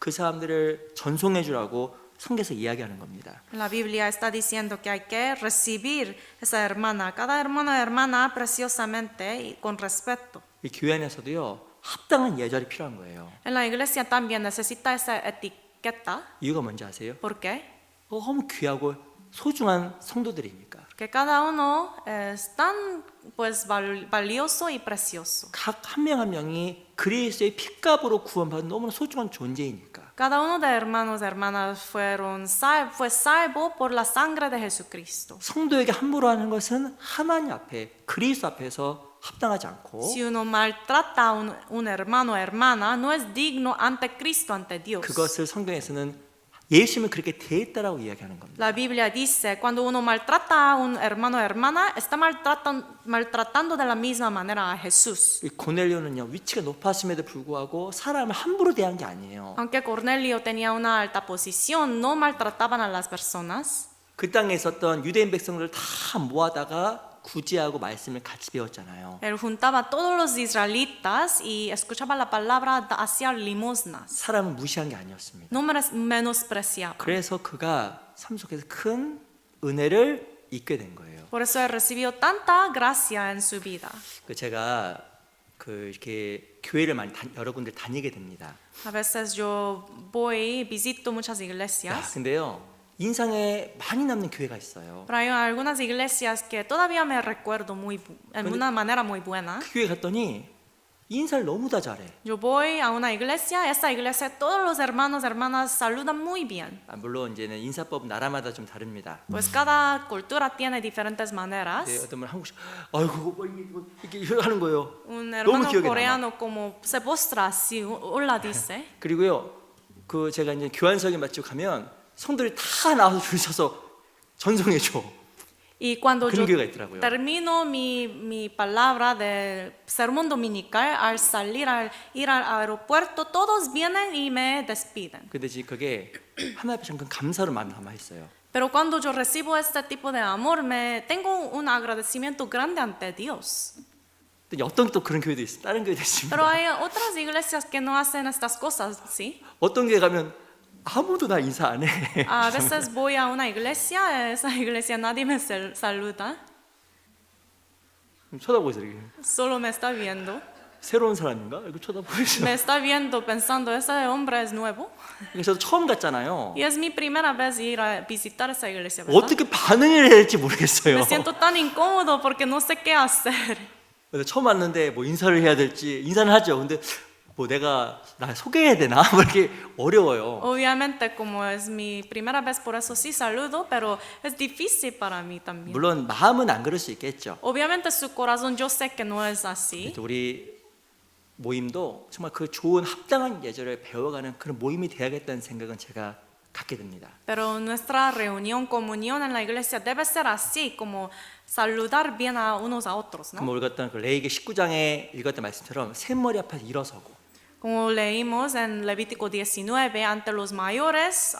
그 사람들을 전송해 주라고 성경에서 이야기하는 겁니다. La Biblia está diciendo que hay que recibir esa hermana, cada hermana preciosamente y con respeto. 이 교회 안에서도요 합당한 예절이 필요한 거예요. En la iglesia también necesita esa etiqueta. 이유가 뭔지 아세요? ¿Por qué? 너무 귀하고 소중한 성도들이니까. Que cada uno es tan pues valioso y precioso. 각 한 명 한 명이 그리스도의 핏값으로 구원받은 너무나 소중한 존재이니까. Cada uno de hermanos y hermanas fue salvo por la sangre de Jesucristo. 성도에게 함부로 하는 것은 하나님 앞에 그리스도 앞에서 합당하지 않고 Si uno maltrata a un hermano o hermana, no es digno ante Cristo, ante Dios. 그것을 성경에서는 예수님은 그렇게 대했다라고 이야기하는 겁니다. La Biblia dice, cuando uno maltrata a un hermano o hermana, está maltratando de la misma manera a Jesús. 이 고넬료는요 위치가 높았음에도 불구하고 사람을 함부로 대한 게 아니에요. Aunque Cornelio tenía una alta posición, no maltrataban a las personas. 그 땅에 있었던 유대인 백성들을 다 모아다가 구제하고 말씀을 같이 배웠잖아요. Él juntaba a todos los israelitas y escuchaba la palabra, hacía limosnas. 사람을 무시한 게 아니었습니다. No menospreciaba. 그래서 그가 삶 속에서 큰 은혜를 잊게 된 거예요. Por eso él recibió tanta gracia en su vida. 제가 이렇게 교회를 많이 여러 군데 다니게 됩니다. A veces yo visito muchas iglesias. 근데요 인상에 많이 남는 교회가 있어요. Pero hay algunas iglesias que todavía me recuerdo en una manera muy buena. 그 교회 갔더니 인사를 너무 다 잘해. Yo voy a una iglesia, esa iglesia todos los hermanos, hermanas saludan muy bien. 물론 이제는 인사법 나라마다 좀 다릅니다. Pues cada cultura tiene diferentes maneras. 네, 어떤 분은 한국식 아이고 뭐 이렇게 하는 거예요. Un 너무 hermano 기억에 남아. coreano como se postra así, hola dice. 그리고요, 그 제가 이제 교환석에 마치고 가면 성도들이 다 나와서 줄 서서 전송해 줘. Y cuando yo 그런 교회가 있더라고요. termino mi palabra de sermón dominical, al salir, al ir al aeropuerto, todos vienen y me despiden. 근데 지금 그게 하나님 앞에 잠깐 감사로 마음이 남아 있어요. Pero cuando yo recibo este tipo de amor, tengo un agradecimiento grande ante Dios. 근데 어떤 또 그런 교회도 있어요. 다른 교회도 있습니다. Pero hay otras iglesias que no hacen estas cosas, ¿sí? 어떤 교회 가면 아무도 나 인사 안 해. A veces voy a una iglesia, esa iglesia nadie me saluda, 쳐다보고 있어요. 이렇게. solo me está viendo. 새로운 사람인가? 이거 쳐다보고 있어. Me está viendo pensando, ese hombre es nuevo. 그래서 처음 갔잖아요. Y es mi primera vez ir a visitar esa iglesia, ¿verdad? 어떻게 반응을 해야 될지 모르겠어요. Me siento tan incómodo porque no sé qué hacer. 그래서 처음 왔는데 뭐 인사를 해야 될지 인사는 하죠. 근데 뭐 내가 나 소개해야 되나? 뭐 이렇게 어려워요. Obviamente, como es mi primera vez, por eso sí saludo, pero es difícil para mí también. 물론 마음은 안 그럴 수 있겠죠. Obviamente su corazón yo sé que no es así, 또 우리 모임도 정말 그 좋은 합당한 예절을 배워가는 그런 모임이 돼야겠다는 생각은 제가 갖게 됩니다. pero nuestra reunión, comunión en la iglesia debe ser así, como saludar bien a unos a otros, ¿no? 그럼 우리가 어떤 그 레위기 19장에 읽었던 말씀처럼 샘머리 앞에서 일어서고 Como leímos en Levítico 19, ante los mayores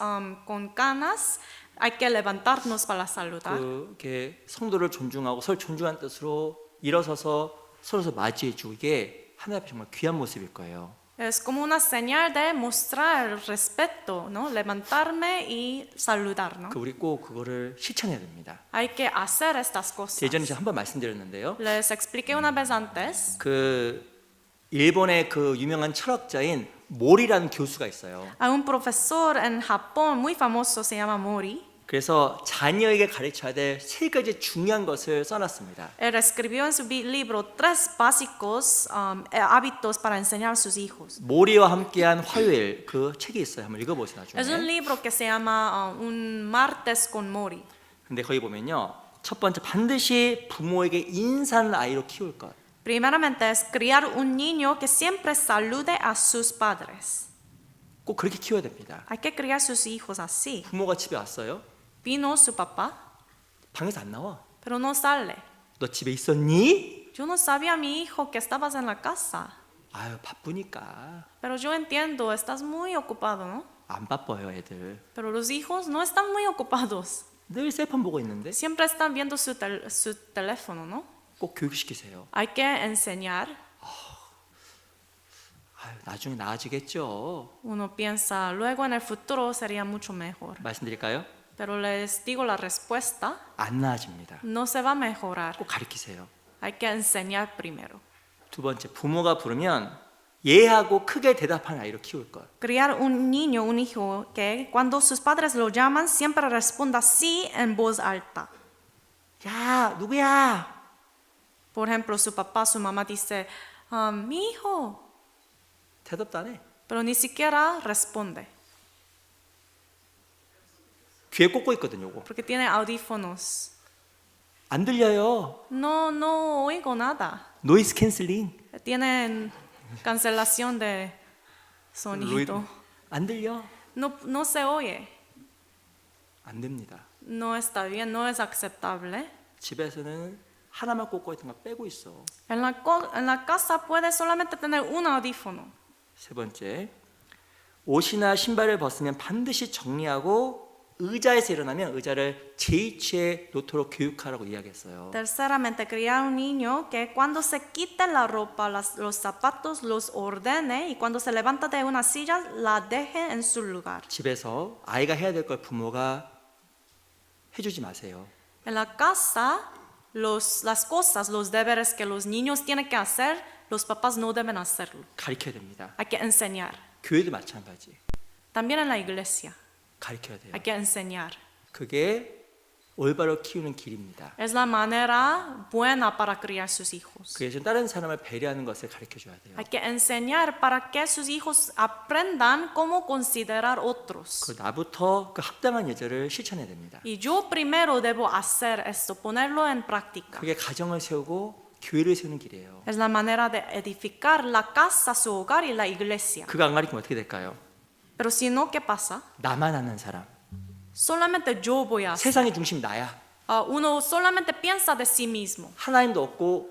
con canas, hay que levantarnos para saludar. 그렇게 성도를 존중하고 서로 존중하는 뜻으로 일어서서 서로 맞이해주고 이게 하나님 앞에 정말 귀한 모습일 거예요. Es como una señal de mostrar el respeto, ¿no? Levantarme y saludar, ¿no? 우리 꼭 그거를 실천해야 됩니다. Hay que hacer estas cosas. 예전에 제가 한번 말씀드렸는데요. Les expliqué una vez antes. 그 일본의 그 유명한 철학자인 모리라는 교수가 있어요. Hay un profesor en Japón muy famoso, se llama Mori. 그래서 자녀에게 가르쳐야 될 세 가지 중요한 것을 써놨습니다. Él escribió en su libro 3 básicos hábitos para enseñar a sus hijos. 모리와 함께한 화요일 그 책이 있어요. 한번 읽어보세요 Es un 나중에. libro que se llama Un martes con Mori. 근데 거기 보면요, 첫 번째 반드시 부모에게 인사하는 아이로 키울 것. Primeramente es criar un niño que siempre salude a sus padres. 꼭 그렇게 키워야 됩니다. Hay que criar sus hijos así. 부모가 집에 왔어요. Vino su papá, 방에서 안 나와. pero no sale. 너 집에 있었니? Yo no sabía, mi hijo, que estabas en la casa. 아유 바쁘니까. Pero yo entiendo, estás muy ocupado, ¿no? 안 바빠요 애들. Pero los hijos no están muy ocupados. 늘 셀폰 보고 있는데 Siempre están viendo su teléfono, ¿no? 꼭 교육시키세요. Hay que enseñar. 아유 나중에 나아지겠죠. Uno piensa, luego en el futuro sería mucho mejor. 말씀드릴까요? Pero les digo la respuesta, 안 나아집니다. no se va a mejorar. 꼭 가르치세요. Hay que enseñar primero. 두 번째 부모가 부르면 예하고 크게 대답하는 아이로 키울 것. Criar un niño, un hijo, que cuando sus padres lo llaman, siempre responda sí en voz alta. 야 누구야? Por ejemplo, su papá, su mamá dice, mi hijo, 대답도 안 해. pero ni siquiera responde, 귀에 꽂고 있거든요. 요거. porque tiene audífonos. 안 들려요. No oigo nada. 노이즈 캔슬링. Tienen cancelación de sonido. 안 들려. No se oye. 안 됩니다. No está bien, no es aceptable. 집에서는 하나만 꽂고 있던 거 빼고 있어. En la casa puede solamente tener un audífono. 세 번째, 옷이나 신발을 벗으면 반드시 정리하고 의자에서 일어나면 의자를 제 위치에 놓도록 교육하라고 이야기했어요. Terceramente, criar un niño que cuando se quite la ropa, los zapatos, los ordene y cuando se levanta de una silla, la deje en su lugar. 집에서 아이가 해야 될 걸 부모가 해주지 마세요. En la casa, las cosas, los deberes que los niños tienen que hacer, los papás no deben hacerlo. 가르쳐야 됩니다. Hay que enseñar. 교회도 마찬가지. También en la iglesia, 가르쳐야 돼요. hay que enseñar. 그게 올바로 키우는 길입니다. Es la manera buena para criar sus hijos. 그래서 다른 사람을 배려하는 것을 가르쳐 줘야 돼요. Hay que enseñar para que sus hijos aprendan cómo considerar otros. 그 나부터 그 합당한 예절을 실천해야 됩니다. Y yo primero debo hacer esto, ponerlo en práctica. 그게 가정을 세우고 교회를 세우는 길이에요. Es la manera de edificar la casa, su hogar y la iglesia. 그가 안 가르치면 어떻게 될까요? Pero si no, ¿qué pasa? 나만 아는 사람. Solamente yo voy a hacer. 세상의 중심 나야. Uno solamente piensa de sí mismo. 하나님도 없고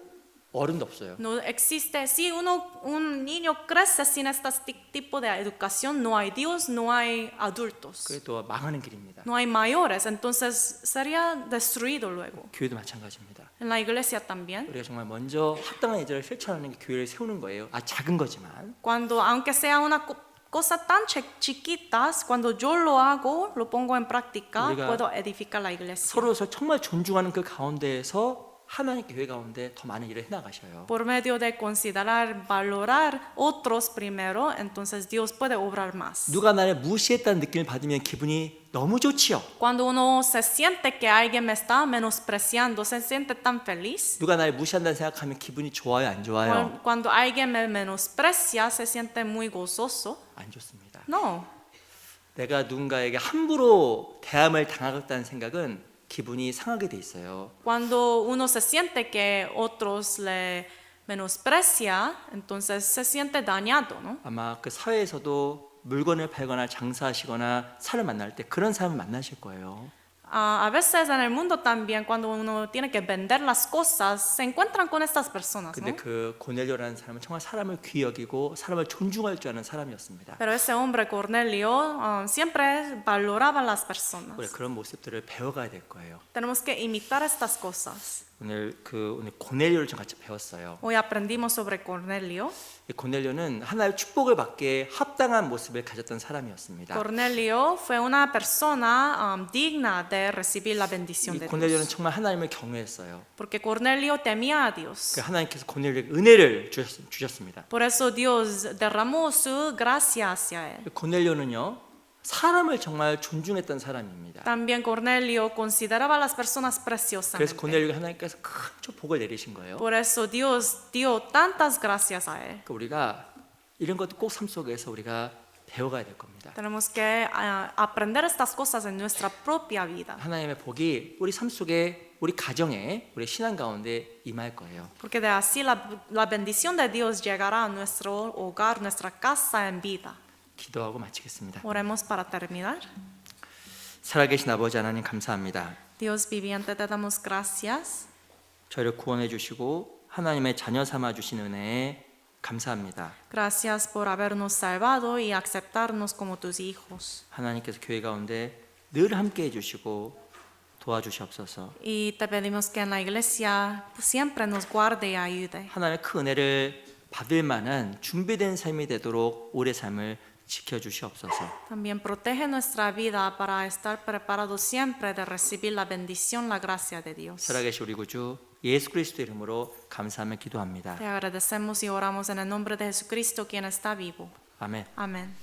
어른도 없어요. No existe, si un niño crece sin este tipo de educación, no hay Dios, no hay adultos, 그게 또 망하는 길입니다. no hay mayores, entonces sería destruido luego. 교회도 마찬가지입니다. En la iglesia también, 우리가 정말 먼저 합당한 예절을 실천하는 게 교회를 세우는 거예요. 작은 거지만 cuando aunque sea una cosa tan chiquitas, cuando yo lo hago, lo pongo en práctica, 우리가 puedo edificar la iglesia. 서로서 정말 존중하는 그 가운데에서 하나님 교회 가운데 더 많은 일을 해나가셔요. Por medio de considerar, valorar otros primero, entonces Dios puede obrar más. 누가 나를 무시했다는 느낌을 받으면 기분이 너무 좋지요. Cuando uno se siente que alguien me está menospreciando, se siente tan feliz. 누가 나를 무시한다는 생각하면 기분이 좋아요, 안 좋아요? Cuando alguien me menosprecia, se siente muy gozoso. 안 좋습니다. No. 내가 누군가에게 함부로 대함을 당하겠다는 생각은 기분이 상하게 돼 있어요. Cuando uno se siente que otros le menosprecia, entonces se siente dañado, ¿no? 아마 그 사회에서도 물건을 팔거나 장사하시거나 사람을 만날 때 그런 사람을 만나실 거예요. A veces en el mundo también, cuando uno tiene que vender las cosas, se encuentran con estas personas, 근데 ¿no? 그 고넬료라는 사람은 정말 사람을 귀히 여기고 사람을 존중할 줄 아는 사람이었습니다. Pero ese hombre Cornelio siempre valoraba a las 우리 personas. 그런 모습들을 배워가야 될 거예요. Tenemos que imitar estas cosas. 오늘 고넬료를 좀 같이 배웠어요. Hoy aprendimos sobre Cornelio. 이 고넬료는 하나의 축복을 받기에 합당한 모습을 가졌던 사람이었습니다. Cornelio fue una persona digna de recibir la bendición 이 de 고넬료는 Dios. 정말 하나님을 경외했어요. Porque Cornelio temía a Dios. 그 하나님께서 고넬료에게 은혜를 주셨습니다. Por eso Dios derramó su gracia hacia él. 고넬료는요 사람을 정말 존중했던 사람입니다. También Cornelio consideraba a las personas 그래서 preciosamente. 고넬료에게 하나님께서 큰 복을 내리신 거예요. Por eso Dios dio tantas gracias a él. 그러니까 우리가 이런 것도 꼭 삶 속에서 우리가 배워가야 될 겁니다. Tenemos que aprender estas cosas en nuestra propia vida. 하나님의 복이 우리 삶 속에 우리 가정에 우리 신앙 가운데 임할 거예요. Porque de así la bendición de Dios llegará a nuestro hogar, nuestra casa en vida. 기도하고 마치겠습니다. Oremos para terminar. 살아계신 아버지 하나님 감사합니다. Dios viviente, te damos gracias. 저희를 구원해 주시고 하나님의 자녀 삼아 주신 은혜에 감사합니다. Gracias por habernos salvado y aceptarnos como tus hijos. 하나님께서 교회 가운데 늘 함께 해 주시고 도와주시옵소서. Y te pedimos que en la iglesia siempre nos guarde y ayude. 하나님의 그 은혜를 받을 만한 준비된 삶이 되도록 오래 삶을 지켜주시옵소서. También protege nuestra vida para estar preparados siempre de recibir la bendición, la gracia de Dios. 살아계신 우리 구주 예수 그리스도 이름으로 감사하며 기도합니다. Te agradecemos y oramos en el nombre de Jesucristo, quien está vivo. 아멘. Amén.